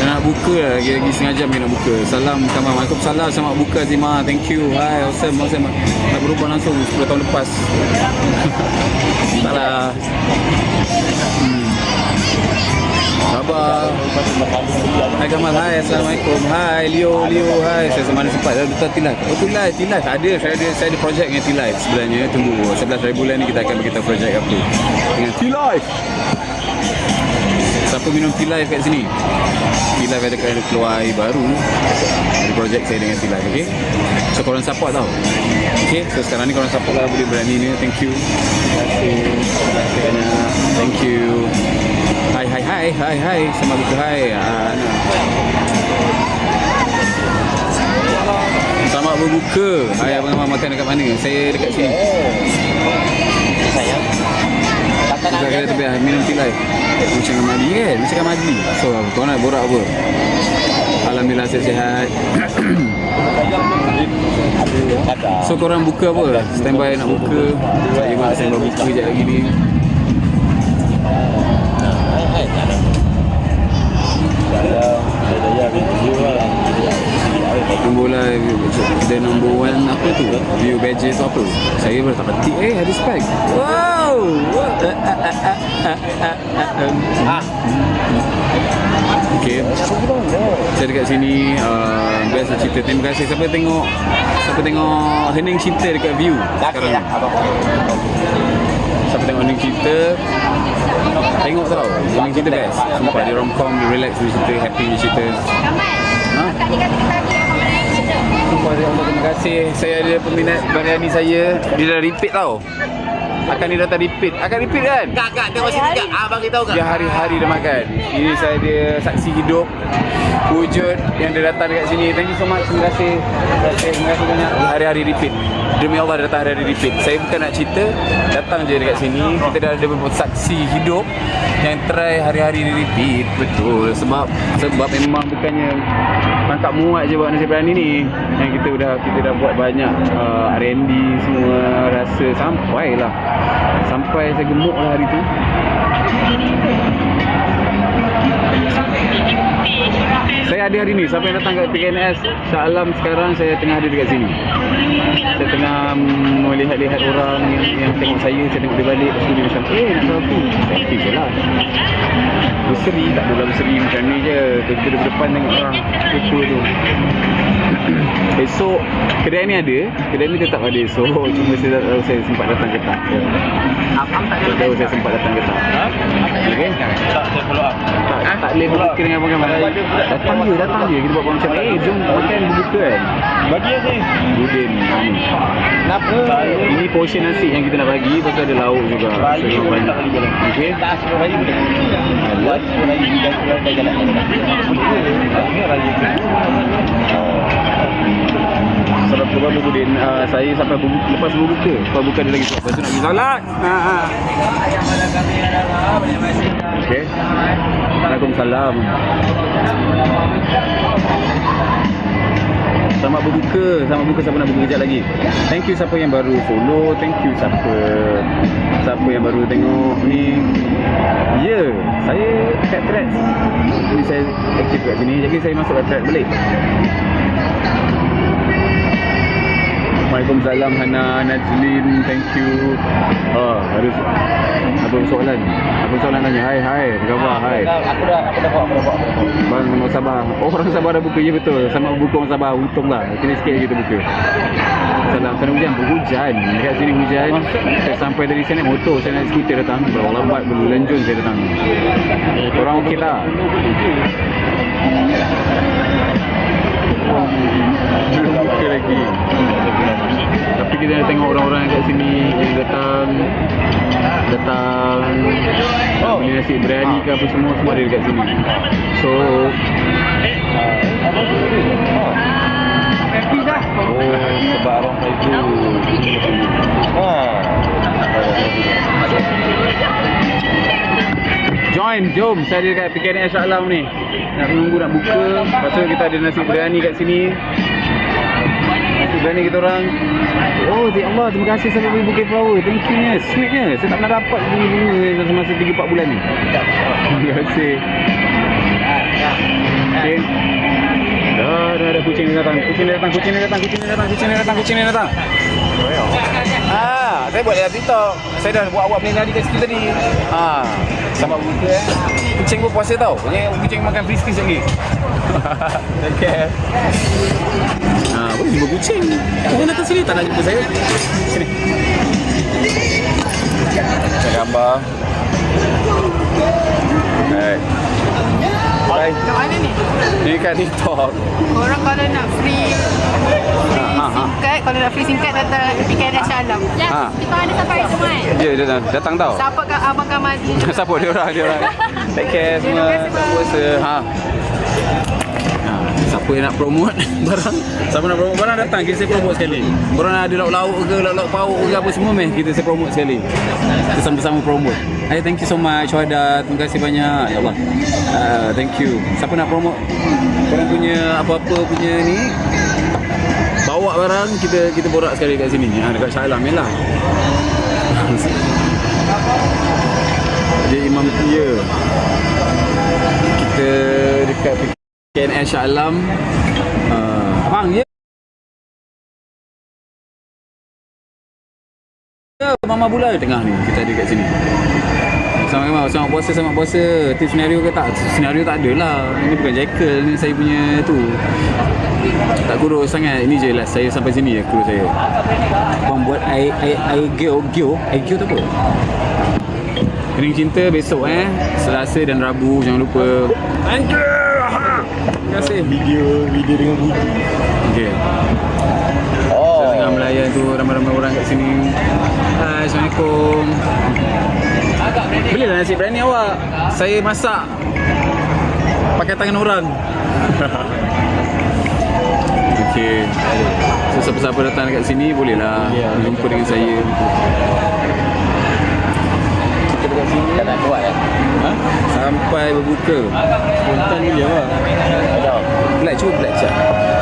Dah nak buka lah. Lagi setengah jam nak buka. Salam kawan. Waalaikumsalam. Selamat buka Zima. Thank you. Hai. Awesome. Nak berubah langsung 10 tahun lepas. Taklah. Khabar. Hai Kamal. Hai. Assalamualaikum. Hai Leo. Hai. Saya semana sempat dah duta T-Live. T-Live ada. Saya ada projek dengan T-Live sebenarnya. Tunggu 11 hari bulan ni kita akan beritahu projek apa dengan T-Live. Siapa minum T-Live kat sini? T-Live ada keluar air baru. Ada projek saya dengan T-Live, okey? So korang support tau. Okey, so sekarang ni korang support lah Budi Berani ni. Thank you. Thank you. Hai. Selamat buka hai. Selamat berbuka. Hai abang-abang makan dekat mana? Saya dekat sini. Sayang. Kita kena tepi minum T-Live. Macam Ramadi kan? Macam Ramadi. So, kau nak borak apa? Alhamdulillah sihat-sihat. So, korang buka apa? Standby nak buka. Saya buat standby buka sekejap lagi ni. Tunggulah kedai number 1 apa tu? View badges apa? Saya baru tak ketik ada spek. Wow. Okay. Saya dekat sini biasa cerita. Terima kasih siapa tengok Hening cerita dekat view sekarang. Siapa tengok Hening cerita tengok tau. Hening cerita best. Sumpah dia romcom, dia relax, dia cerita, happy dia cerita. Sumpah dia Allah, terima kasih. Saya ada peminat Bariani saya. Dia dah repeat tau. Dia datang repeat. Akan repeat kan? Kak, tengok sini kak. Abang kita tahu kak. Dia hari-hari dia makan. Ini saya dia saksi hidup wujud yang dia datang dekat sini. Thank you so much. Terima kasih banyak. Hari-hari repeat. Demi Allah dia datang hari-hari repeat. Saya bukan nak cerita, datang je dekat sini. Kita dah ada beberapa saksi hidup yang try hari-hari repeat. Betul. Sebab memang bukannya tangkap muat je buat nasi berani ni. Yang kita dah buat banyak R&D semua, rasa sampai saya gemuk lah hari tu. Saya ada hari ni. Siapa yang datang kat PKNS Shah Alam sekarang, saya tengah ada dekat sini. Saya tengah melihat-lihat orang yang tengok saya tengok dia balik. Lepas tu dia macam nak selfie je lah. Berseri, tak boleh berseri macam ni je. Kita depan tengok orang lupa tu. Esok kedai ni tetap ada esok. Cuma saya tak tahu saya sempat datang ke tak. Abang tak ada. Saya sempat datang ke tak. Okey. Tak boleh berbuka dengan abang-abang. Datang je. Kita buat macam jom makan berbuka kan. Bagi je. Budin ni. Kenapa? Ini portion nasi yang kita nak bagi. Lepas tu ada lauk juga. Okey. Tak suruh raya. Buat suruh raya juga suruh jalan. Sebab tu baru Budin, saya sampai lepas berbuka. Lepas buka dia lagi. Lepas tu nak pergi solat. Okey. Waalaikumsalam. Selamat berbuka siapa nak buka kejap lagi. Thank you siapa yang baru follow. Thank you siapa yang baru tengok ni. Saya kat Threads. Jadi saya aktif kat sini. Jadi saya masuk kat Threads balik. Waalaikumsalam Hana Najlin, thank you. Harus apa soalan tanya. Hai, apa khabar? Hai. Aku dah buat. Bang orang Sabah. Orang Sabah dah buka, ya betul. Sama buka orang Sabah, untunglah. Kena sikit kita buka. Salam, sana hujan, berhujan. Dekat sini hujan. Saya sampai dari sana motor, saya naik skuter datang. Berapa lambat berlenjun saya datang. Korang okey tak? Belum buka lagi. Tapi kita nak tengok orang-orang kat sini yang datang. datang beli nasi biryani ke apa semua ada dekat sini. So Sebab orang itu. join, jom. Saya ada dekat PKN Shah Alam ni. Nak menunggu nak buka. Lepas tu kita ada nasi biryani kat sini. Nasi biryani kita orang. Oh, ya Allah, terima kasih sampai beli bouquet flower. Thank you nya, sweetnya. Saya tak pernah dapat beli bunga semasa 3-4 bulan ni. Terima kasih. Okay. Dah kucing ni datang. Kucing ni datang. Saya buat dalam TikTok. Saya dah buat awak punya nadi kat situ tadi. Selamat buka Kucing pun puasa tau. Kucing makan frisky lagi. Okay. Boleh jumpa kucing. Orang datang sini tak nak jumpa saya. Sini. Saya gambar. Hai. Kat mana ni? Ni kat TikTok. Orang kalau nak free SIM card, kalau nak free SIM card datang PKN Shah Alam. Kita ada sampai semua kan? Ya, dia datang tau. Siapa kat Abang Kamal? Siapa dia orang. Take care semua. Tak puasa. Siapa yang nak promote barang? Siapa nak promote barang datang, kita saya promote sekali. Korang ada lauk-lauk ke, lauk-lauk pauk ke apa semua kita saya promote sekali. Kita sama-sama promote. Hey, thank you so much Wada. Terima kasih banyak. Ya Allah. Thank you. Siapa nak promote korang punya apa-apa punya ni? Bawa barang kita borak sekali kat sini. Dekat Shah Alam lah. Dia Imam Tia. Kita dekat PKN Shah Alam. Abang, ya? Mama Bula tengah ni. Kita ada kat sini. Sama puasa. Tip senario ke tak? Senario tak ada lah. Ini bukan Jekyll ni, saya punya tu. Tak kurus sangat. Ini je lah. Saya sampai sini je kurus saya. Abang buat air gyo tu apa? Kering cinta besok Selasa dan Rabu. Jangan lupa. Terima kasih. Video dengan Budi. Okay. Saya tengah melayan tu ramai-ramai orang kat sini. Hai, Assalamualaikum. Belilah nasi biryani awak. Saya masak pakai tangan orang. Okey. So, siapa-siapa datang dekat sini bolehlah jumpa dengan saya. Kita dekat sini tak nak kuat sampai berbuka. Spontan ni je lah. Black chat.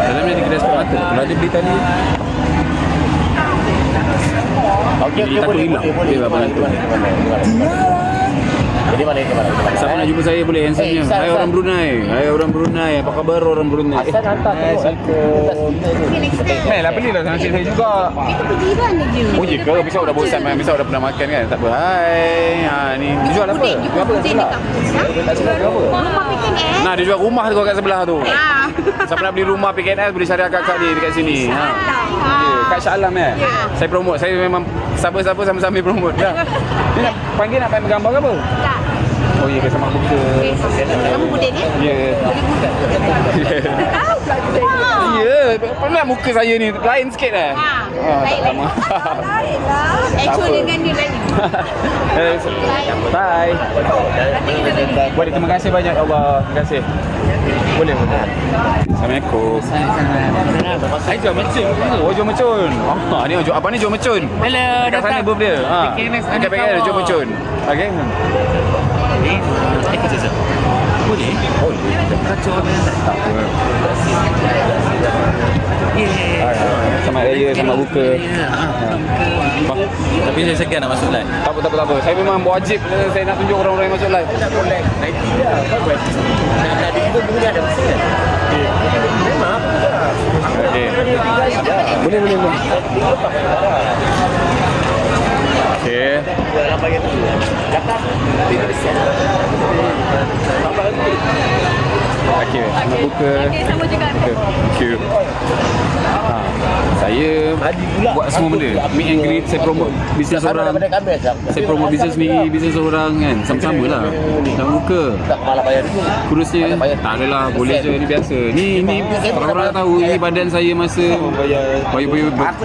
Dalam ni ada kedai sport mata. Kalau ada beli tadi. Okey, boleh. Jadi mana? Siapa nak jumpa saya boleh handsome-nya. Hai orang Brunei. Apa khabar orang Brunei? Asal hantar Lah belilah nasi saya juga. Itu pergiran je. Oh ya ke? Besok dah bosan main. Besok dah pernah makan kan? Tak apa. Hai. Ni dia jual apa? Jual apa kat sebelah? Tak sebelah jual apa? Rumah PKN. Nah, dia jual rumah tu kat sebelah tu. Siapa nak beli rumah PKNS boleh cari akak dia dekat sini. Kat Shah Alam Saya promote. Saya memang siapa-siapa sama-sama promote. Ni nak panggil nak main gambar ke apa? Tak. Oh ya ke sama buka. Kamu puding Ya. Ya, pernah muka saya ni lain sikit lain. sama. Lain lah. Actual dengan dia lain. Bye. Boleh, terima kasih banyak Allah. Terima kasih. Boleh. Assalamualaikum. Saya jual mercun. Oh, jual mercun. Ni jual apa ni jual mercun? Hello, Dekat sana booth dia. Dekat PKN jual mercun. Okey. Boleh? Kacau tak apa. Selamat raya, selamat buka. Tapi saya segan nak masuk live. Tak apa. Saya memang wajib saya nak tunjuk orang-orang yang masuk live. Okey. Boleh. Okey. Okey, nak buka. Sama juga. Thank you. Saya Haji pula. buat semua benda. Meet and greet, saya promote bisnes orang. Saya promote bisnes ni, bisnes orang kan. Sama-sama lah. Dah buka. Tak malah bayar dulu. Kurusnya tak adalah, boleh je, ni biasa. Ni orang dah tahu ni badan saya masa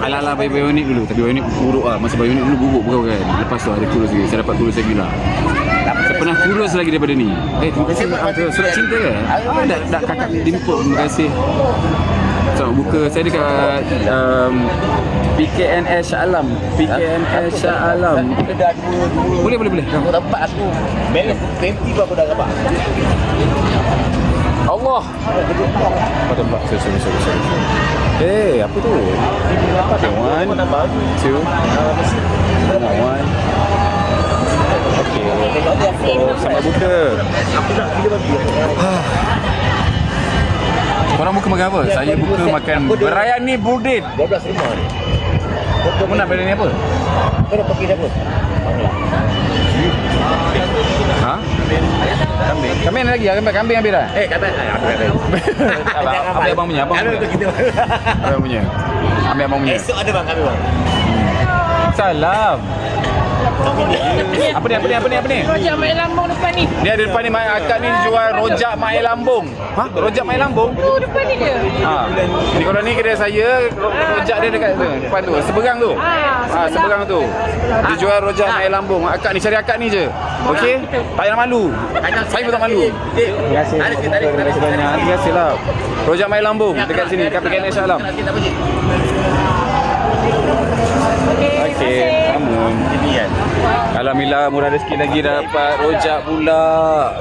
ala-ala bionik dulu. Tapi bionik buruk lah. Masa bionik dulu buruk bukan kan. Lepas tu ada kurus lagi. Saya dapat kurus lagi lah. Saya pernah kurus lagi daripada ni. Terima kasih. Surat cinta ke? Dah kakak jemput. Terima kasih. So, buka saya dekat PKNS Shah Alam. PKNS Shah Alam. Kita dah dua. Boleh. Aku dapat aku. Balance 20 pun aku dah dapat. Allah. Pada mbak. Sorry. Apa tu? One, two. One. Okay. Sampai buka. Aku nak 3 bagi. Korang buka makan apa? Saya buka makan biryani Budin. 12 rumah ni. Kau nak biryani apa? Kau nak pakai apa? Ha? Kambing ada lagi? Kambing ambil dah? Kata Ambil abang punya. Abang punya. Ambil abang punya. Esok ada bang kami bang. Salam. Apa ni? Rojak Mak Lambung depan ni. Dia ada depan ni, akak ni jual rojak Mak Lambung. Ha? Rojak Mak Lambung? Tu depan ni dia. Ni kalau ni kedai saya, rojak dia dekat tu, depan tu, seberang tu. Seberang tu. Dia jual rojak Mak Lambung. Akak ni, cari akak ni je. Okey? Tak payah malu. Saya pun tak malu. Terima kasih. Terima kasih banyak. Terima kasih lah. Rojak Mak Lambung dekat sini, kat PKNS Shah Alam. Okey, namun ini kan. Alhamdulillah murah rezeki lagi dapat rojak pula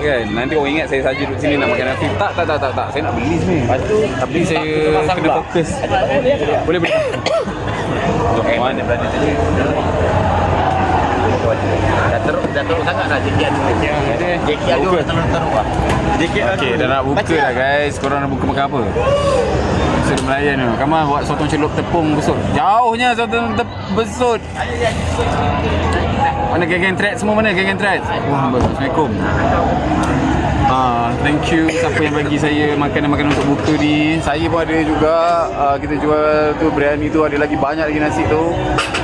kan. Nanti orang ingat saya saja duduk sini nak makan nasi. Tak. Saya nak beli sini. Tapi saya kena fokus. Boleh. Mana berada tadi? Dah teruk sangat dah JK Adu. JK Adu dah teruk lah. Okey, dah nak buka dah guys. Korang nak buka makan apa? Besut Melayan tu. Kamu buat sotong celup tepung besut. Jauhnya sotong besut. Mana geng-geng thread semua mana? Geng-geng thread. Wah, Assalamualaikum. Thank you siapa yang bagi saya makanan-makanan untuk buka ni. Saya pun ada juga. Kita jual tu biryani tu, ada lagi banyak lagi nasi tu.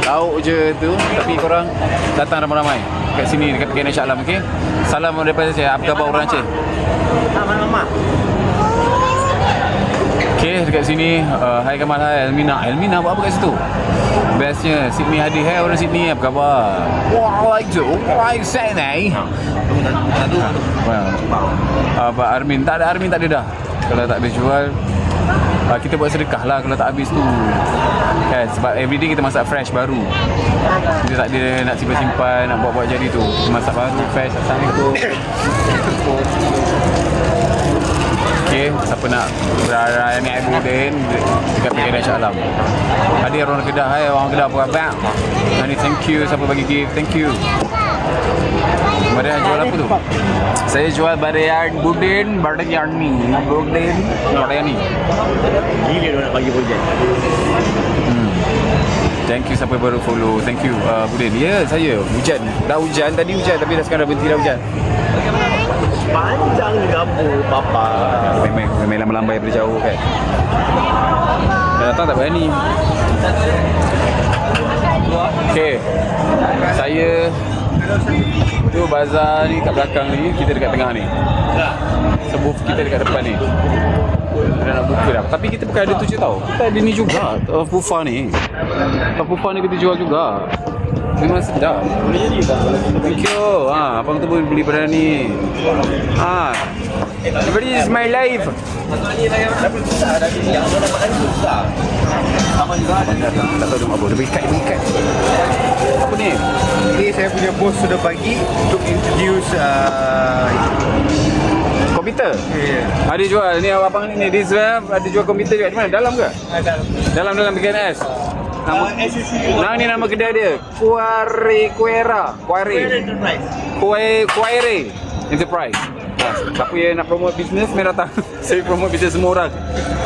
Lauk je tu. Tapi korang datang ramai-ramai kat sini dekat PKNS Shah Alam, okey? Salam daripada saya. Apa khabar orang Aceh? Mama. Okay, dekat sini, hai Kamal, hai Elmina buat apa kat situ? Bestnya, Sydney hadir. Hai orang Sydney, apa khabar? Waalaikumsalam Sydney. Abang Armin, tak ada dah. Kalau tak habis jual, kita buat sedekah lah kalau tak habis tu kan, sebab everyday kita masak fresh baru. Kita tak ada nak simpan-simpan, nak buat-buat jadi tu. Kita masak baru, fresh. Assalamualaikum. Okay, siapa nak biryani Budin dekat PKNS Shah Alam. Ada orang Kedah, hai orang Kedah apa khabar? Ni thank you siapa bagi gift, thank you. Marian jual apa tu? Saya jual biryani Budin, biryani. Gila dia nak bagi projek. Thank you siapa baru follow. Thank you Budin. Ya, saya hujan. Dah hujan tadi hujan tapi dah sekarang dah berhenti dah hujan. Panjang gambar papa. Memang lambai dari jauh kan. Dah datang tak berani. Okay, saya tu bazar ni kat belakang ni, kita dekat tengah ni. Sebuf kita dekat depan ni. Kita nak buka dah. Tapi kita bukan ada tu je tau. Kita ada ni juga. Pufa ni. Pufa ni kita jual juga. Memang sedap. Thank you. Abang tu pun beli pada ni. Everybody is my life. Tak tahu dia apa. Dia berikat. Apa ni? Ini saya punya bos sudah bagi untuk introduce Komputer? Ada jual. Ni abang ni dia ada jual komputer juga. Di mana? Dalam ke? Dalam PKNS. Nama ni nama kedai dia. Quaire Enterprise. Siapa yang nak promote business, main datang. Saya promote business semua orang.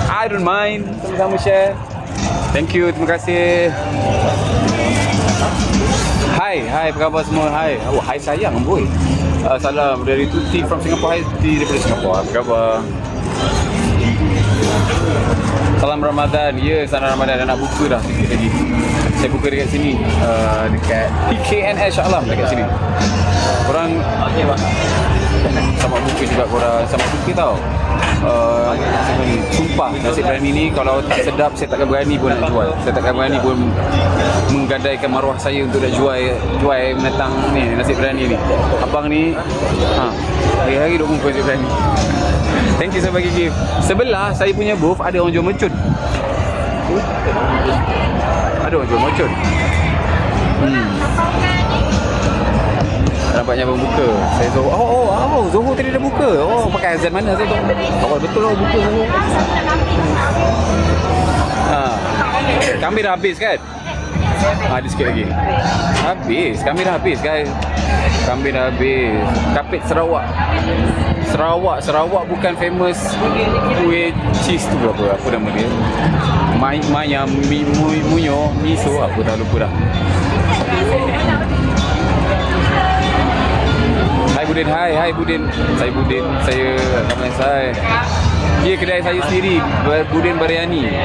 I don't mind. Sama-sama share. Thank you, terima kasih. Hai, apa khabar semua? Hai. Oh, hai sayang, boy. Salam dari Tuti from Singapore. Hai Tuti daripada Singapore. Apa khabar? Salam Ramadan. Ya, salam Ramadan. Dah nak buka dah sikit lagi. Saya buka dekat sini. Dekat PKNS Shah Alam dekat sini. Korang sama buka juga korang. Sama buka tau. Sumpah nasi berani ni kalau tak sedap saya takkan berani pun nak jual. Saya takkan berani pun menggadaikan maruah saya untuk nak jual menentang ni nasi berani ni. Abang ni hari-hari duk muka nasi berani. Thank you sebab bagi gift. Sebelah saya punya booth ada orang jual mercun. Ada orang jual mercun. Nampaknya abang buka. Saya tahu, Zoho tadi dah buka. Oh, pakai azan mana saya tahu. Oh, betul lah buka Zoho. Kami dah habis kan? Ada sikit lagi. Habis. Kami dah habis guys. Kami dah habis. Kapit Sarawak. Sarawak bukan famous kuih cheese tu apa nama dia? Maya Munyo miso apa dah lupa dah. Hai Budin. Saya Budin. Saya ramai saya. Dia kedai saya sendiri, Budin Biryani.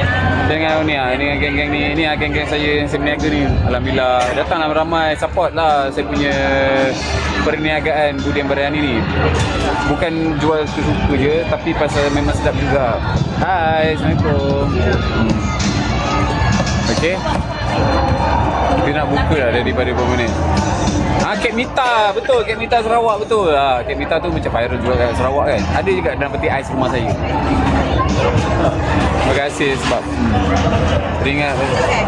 Dengan geng-geng ni. Ini geng-geng saya yang saya berniaga ni. Alhamdulillah. Datanglah ramai support lah saya punya perniagaan Budin Biryani ni. Bukan jual suka je, tapi pasal memang sedap juga. Hai, Assalamualaikum. Okey. Kita nak buka dah daripada berapa minit. Kek Mita, betul. Kek Mita Sarawak, betul. Kek Mita tu macam viral juga kat Sarawak kan. Ada juga dalam peti ais rumah saya. Terima kasih sebab teringat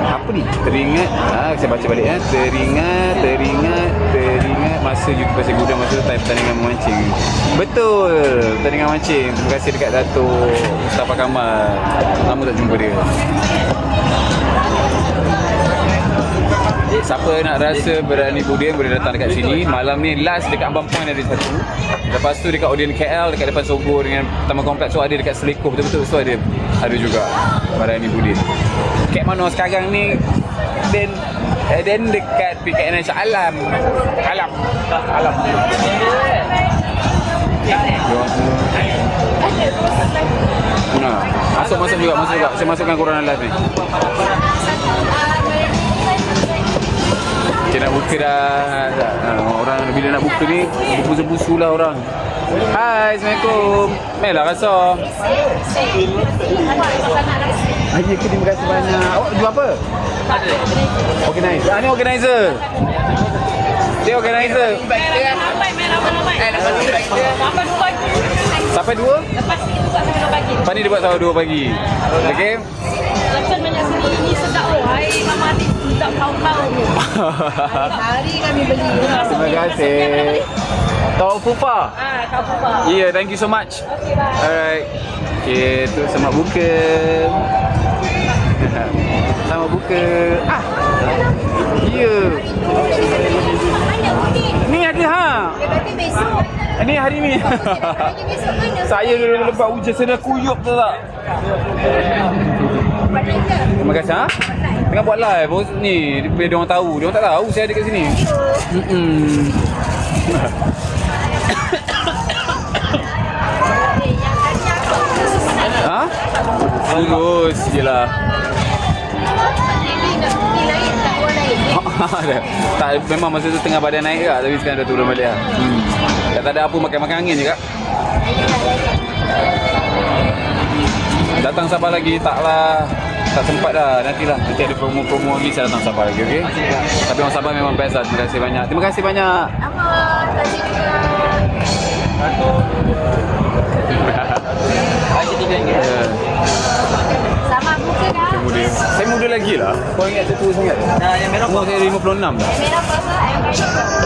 apa ni? Teringat saya baca balik teringat masa YouTube Pasir Gudang masa time pertandingan memancing. Betul, pertandingan mancing. Terima kasih dekat Dato' Mustafa Kamal. Lama tak jumpa dia. Siapa nak rasa Biryani Budin boleh datang dekat sini. Malam ni last dekat Abang Point ada satu. Lepas tu dekat Odeon KL dekat depan Sogo dengan Taman Kompleks tu ada dekat Selikoh betul-betul tu ada juga Biryani Budin. Kek mana sekarang ni dan dekat PKNS Shah Alam. Masuk juga. Saya masukkan korang dalam live ni. Kita nak buka dah. Orang bila nak buka ni berbusu-busu lah orang. Hai, Assalamualaikum. Melah rasa. Ayah ke, terima kasih banyak. Awak jual apa? Organizer. Ni organizer. Dia organizer. Sampai 2? Lepas ni dia buat sampai 2 pagi. Okey. Macam banyak sini ini sedap hai mama ni sedap kau-kau. Hari kami beli. Terima kasih. Tau Fufa. Kau Fufa. Yeah, thank you so much. Okay, bye. Alright. Okay, tu selamat buka. Selamat buka. Ya. Ni ada Berarti besok. Ni hari ni. Besok mana? Saya dulu lepas hujan saya dah kuyup tu tak. Terima kasih Tengah buat live ni biar dia orang tahu. Dia orang tak tahu saya ada kat sini. Bagus je lah. Tak, memang masa tu tengah badan naik ke, tapi sekarang dah turun balik lah. Tak ada apa, makan angin je kak. Datang Sabah lagi, tak sempat dah. Nanti ada promo-promo lagi saya datang Sabah lagi, okey? Tapi orang Sabah memang best lah. Terima kasih banyak. Terima kasih banyak. Sama buka dah. Saya muda lagi lah. Kau ingat saya tua sangat? Yang merah Umur saya 56 dah. Merah apa?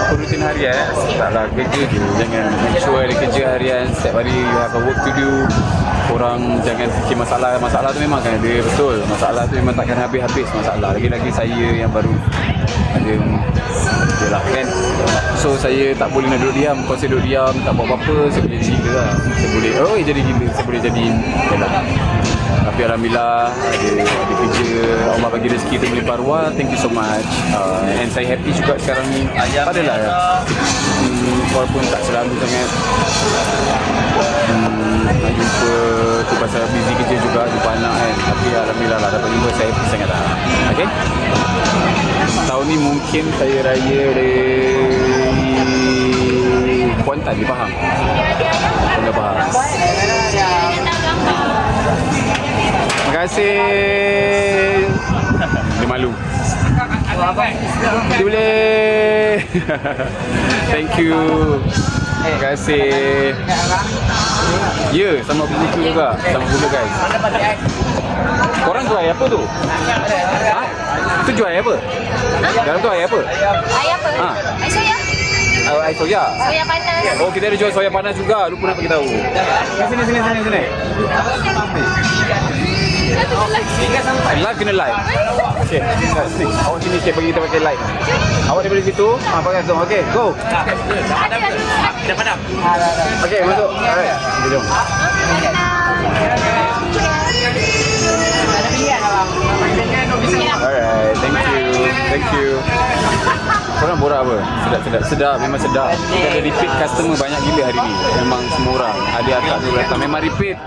Rutin harian taklah kerja je. Jangan make sure ada kerja harian. Setiap hari you have a work to do. Korang jangan fikir masalah tu memang kan ada, betul. Masalah tu memang takkan habis-habis masalah. Lagi-lagi saya yang baru ada lah kan. So saya tak boleh nak duduk diam. Kalau saya duduk diam tak buat apa-apa, saya boleh jadi gila lah. Saya boleh jadi gila. Saya boleh jadi yalah. Tapi alhamdulillah ada kerja, Allah bagi rezeki tu melimpah ruah. Thank you so much. And saya happy juga sekarang ni. Adalah walaupun tak selalu sangat nak jumpa tu pasal busy kerja juga, jumpa anak kan. Tapi alhamdulillah lah dapat jumpa saya sangat lah. Okay. Tahun ni mungkin saya raya dari Kuantan, dia faham? Anda faham? Terima kasih. Dia malu. Dia boleh. Thank you. Terima kasih. Ya, sama begitu juga. Sama pula guys. Korang jual air apa tu? Ha? Tu jual air apa? Dalam tu air apa? Air apa? Ha. Air soya. Air soya? Soya panas. Oh, kita ada jual soya panas juga. Lupa nak beritahu. Sini. Live kena live. Okey. Sini. Awak sini sikit bagi kita pakai live. Awak daripada situ. Pakai tu. Okey, go. Dah padam. Okey, masuk. Alright. Jom. Alright, thank you. Korang borak apa? Sedap, memang sedap. Kita ada repeat customer banyak gila hari ni. Memang semua orang ada akak tu datang. Memang repeat.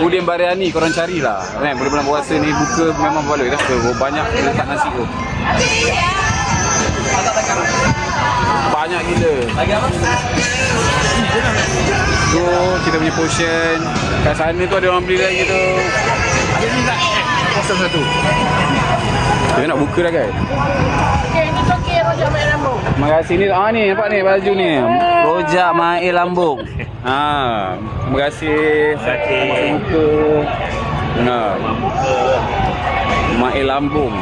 Budian Bariani korang carilah. Kan bulan-bulan puasa ni buka memang baloi dah. Banyak letak nasi tu. Banyak gila. Tu kita punya portion. Kat sana tu ada orang beli lagi tu. Kosong satu. Kita nak buka dah kan? Ini cokir rojak main lambung. Terima kasih ni. Ni nampak ni baju ni. Rojak Mail Lambung. Terima kasih. Selamat buka. Benar. Mail Lambung.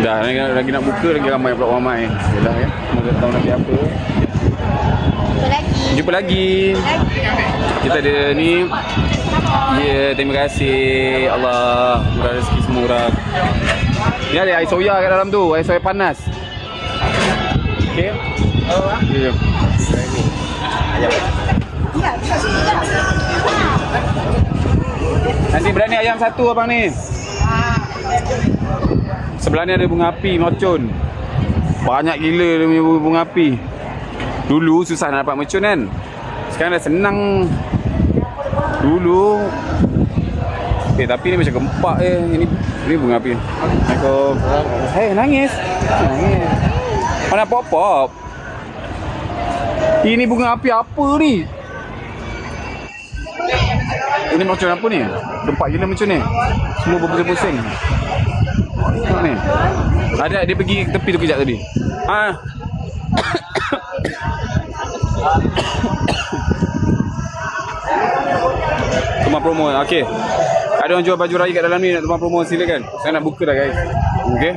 Dah lagi nak buka lagi ramai. Yalah ya. Nak tahu nanti apa. Jumpa lagi. Kita ada ni. Ya, terima kasih Allah murah rezeki semua orang. Ni ada air soya kat dalam tu, air soya panas. Okey. Ya. Nanti berani ayam satu abang ni. Sebelah ni ada bunga api mercun. Banyak gila dia punya bunga api. Dulu susah nak dapat mercun kan. Sekarang dah senang. Dulu tapi ni macam gempak je. Ini bunga api. Assalamualaikum. Hei, nangis. Mana pop-pop? Ini bunga api apa ni? Ini mercun apa ni? Gempak gila mercun ni. Semua berpusing-pusing. Tengok ni. Ada dia pergi tepi tu kejap tadi. Tumpang promo. Okey. Ada orang jual baju raya kat dalam ni nak tumpang promo, silakan. Saya nak buka dah guys. Okey.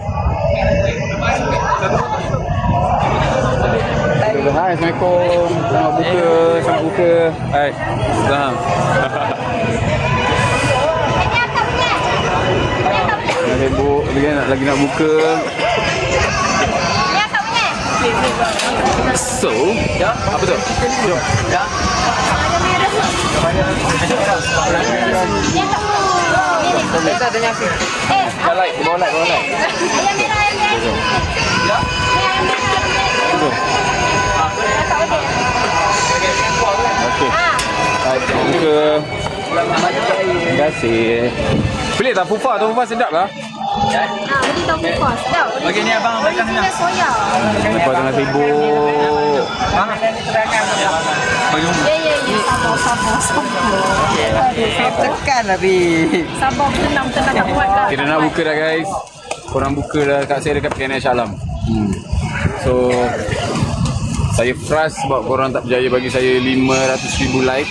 Hai, Assalamualaikum. Selamat buka. Hai. Salam. Ibu lagi nak buka. So, apa tu? Jom. Bawa light. Ayam merah. Okey. Buka. Terima kasih. Pelik tak fufa tu? Fufa sedap lah. Beli tahu kupas. Sedap. Okey, ni abang berikan ni. Soya. Lepas tengah sibuk. Ya. Tekan tapi. Sabar, tenang nak buat lah. Kita nak buka dah guys. Korang buka dah kat saya dekat PNS Shah Alam. So saya frust sebab korang tak berjaya bagi saya 500,000 like.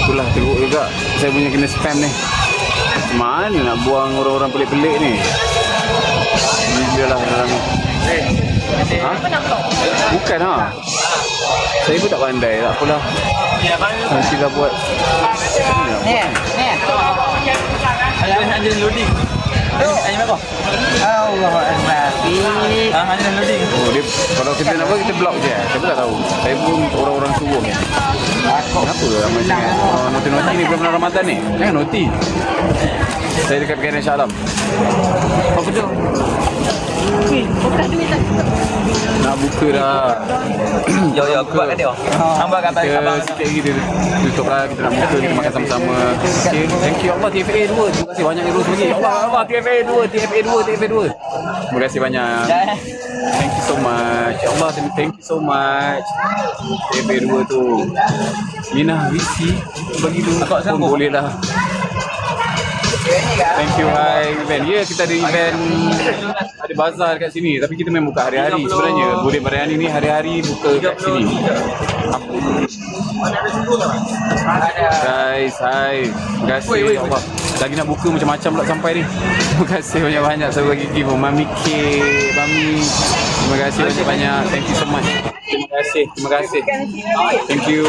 Itulah teruk juga saya punya kena spam ni. Mana nak buang orang-orang pelik-pelik ni? Ni dia lah dalam ni. Ha? Bukan ha. Saya pun tak pandai. Tak apalah. Nantilah buat. Ni. Hanya loading. Hanya apa? Allah Akbar. Hanya loading. Oh, dia kalau kita nak buat kita block je. Saya pun tak tahu. Saya pun orang-orang suruh. Kenapa ramai sangat? Noti-noti ni bulan Ramadan ni. Jangan noti. Saya dekat PKN Shah Alam. Nak buka dah. Yo, aku buat kat dia. Hamba kat Kita abang. sikit lagi kita tutup lah. Kita nak buka, kita makan sama-sama. Okay. Thank you Allah TFA 2. Terima kasih banyak Irus bagi. Allah TFA 2, TFA 2, TFA 2. Terima kasih banyak. Thank you so much. Ya Allah, thank you so much. TFA 2 tu. Mina, Risi bagi tu. Pun boleh lah. Thank you, hi event. Ya, kita ada event, ada bazar dekat sini. Tapi kita memang buka hari-hari sebenarnya. Budin Mariani ni hari-hari buka kat sini. Guys, hi. Terima kasih, ya Allah. Lagi nak buka macam-macam pula sampai ni. Terima kasih banyak-banyak saya bagi gift. Mami K, Mami. Terima kasih banyak-banyak. Thank you so much. Terima kasih, terima kasih. Thank you.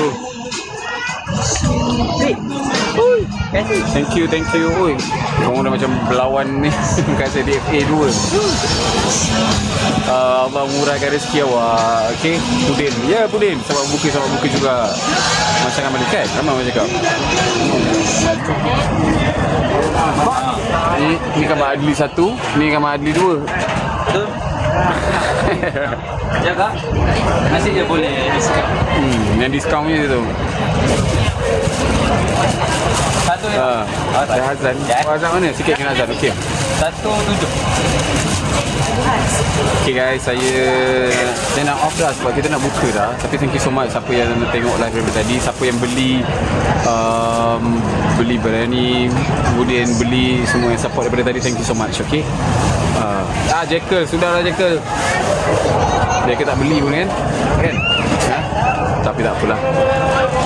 Thank you. Oi, korang dah macam berlawan ni. Terima kasih DFA 2. Allah murahkan rezeki awak. Okey, Pudin. Ya, Pudin. Sebab buka juga. Masakan balik kan? Ramai orang cakap. Ni gambar Adli 1, ni gambar Adli 2. Ya kak? Nasi je boleh diskon. Yang diskaunnya tu. Satu ya? Ada Hazan. Oh, Hazan mana? Sikit kena Hazan. Okey. 1.7. Okay guys, saya nak off dah sebab kita nak buka dah. Tapi thank you so much siapa yang tengok live daripada tadi. Siapa yang beli biryani, kemudian beli semua yang support daripada tadi. Thank you so much. Okay. Jekyll, sudahlah Jekyll. Jekyll tak beli pun kan? Tapi tak apalah.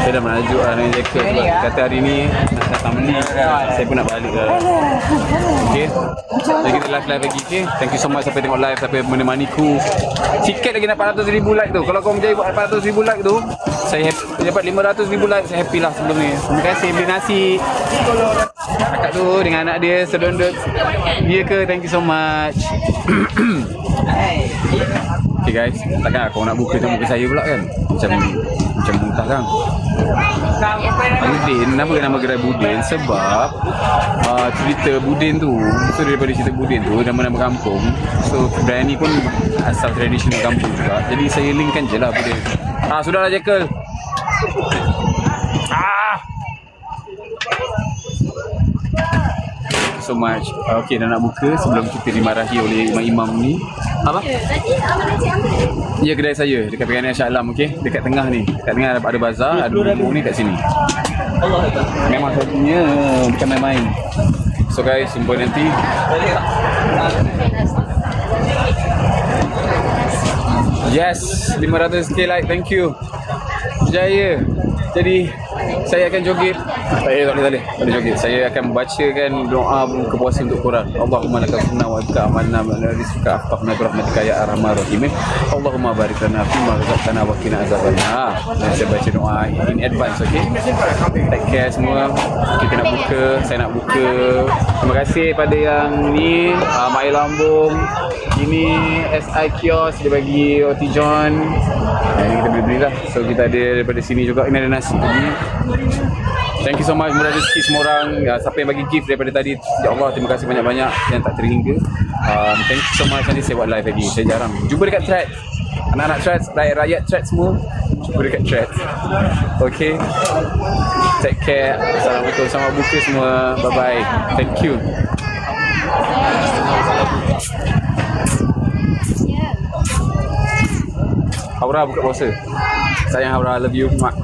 Saya dah menajuk lah dengan Jekyll sebab kata hari ni nak datang beli. Saya pun nak balik lah. Okay. Jadi kita live lagi. Okay. Thank you so much sampai tengok live, sampai menemaniku. Sikit lagi nak 400,000 like tu. Kalau kau menjadi buat 400,000 like tu, saya happy. Dapat 500,000 like, saya happy lah sebelum ni. Terima kasih beli nasi. Kakak tu dengan anak dia sedondot. Dia ke? Thank you so much. Okay guys, takkan aku nak buka muka saya pula kan? Macam muntah kan? Budin, kenapa nama gerai Budin? Sebab cerita Budin tu, so daripada cerita Budin tu, nama-nama kampung. So biryani pun asal tradisional kampung juga. Jadi saya linkkan je lah Budin. Sudahlah Jekyll. So much. Okay, dah nak buka sebelum kita dimarahi oleh imam-imam ni. Apa? Ya, kedai saya dekat PKN Shah Alam, okey. Dekat tengah ni. Dekat tengah ada bazar, ada rumah ni kat sini. Memang satunya bukan main-main. So guys, jumpa nanti. Yes, 500k like, thank you. Jaya. Jadi saya akan joget. Tak boleh joget. Saya akan bacakan doa buka puasa untuk korang. Allahumma lakal sunnah wa ika amanna wa rizqa afaqna bi rahmatika ya arhamar rahimin. Allahumma barik lana fima razaqtana wa qina azabannar. Dan saya baca doa in advance, okey. Take care semua. Kita nak buka, saya nak buka. Terima kasih pada yang ni, Mai Lambung. Ini SI Kios, dia bagi roti john. Ini kita beli lah. So kita ada daripada sini juga. Ini ada nasi lagi. Thank you so much, murah rezeki semua orang. Siapa yang bagi gift daripada tadi, ya Allah, terima kasih banyak-banyak yang tak terhingga. Thank you so much. Nanti saya buat live lagi. Saya jarang jumpa dekat thread. Anak-anak thread, rakyat thread semua, jumpa dekat thread. Okay. Take care. Assalamualaikum. Selamat buka semua. Bye-bye. Thank you. Haura buka puasa. Sayang Haura, love you. Mak.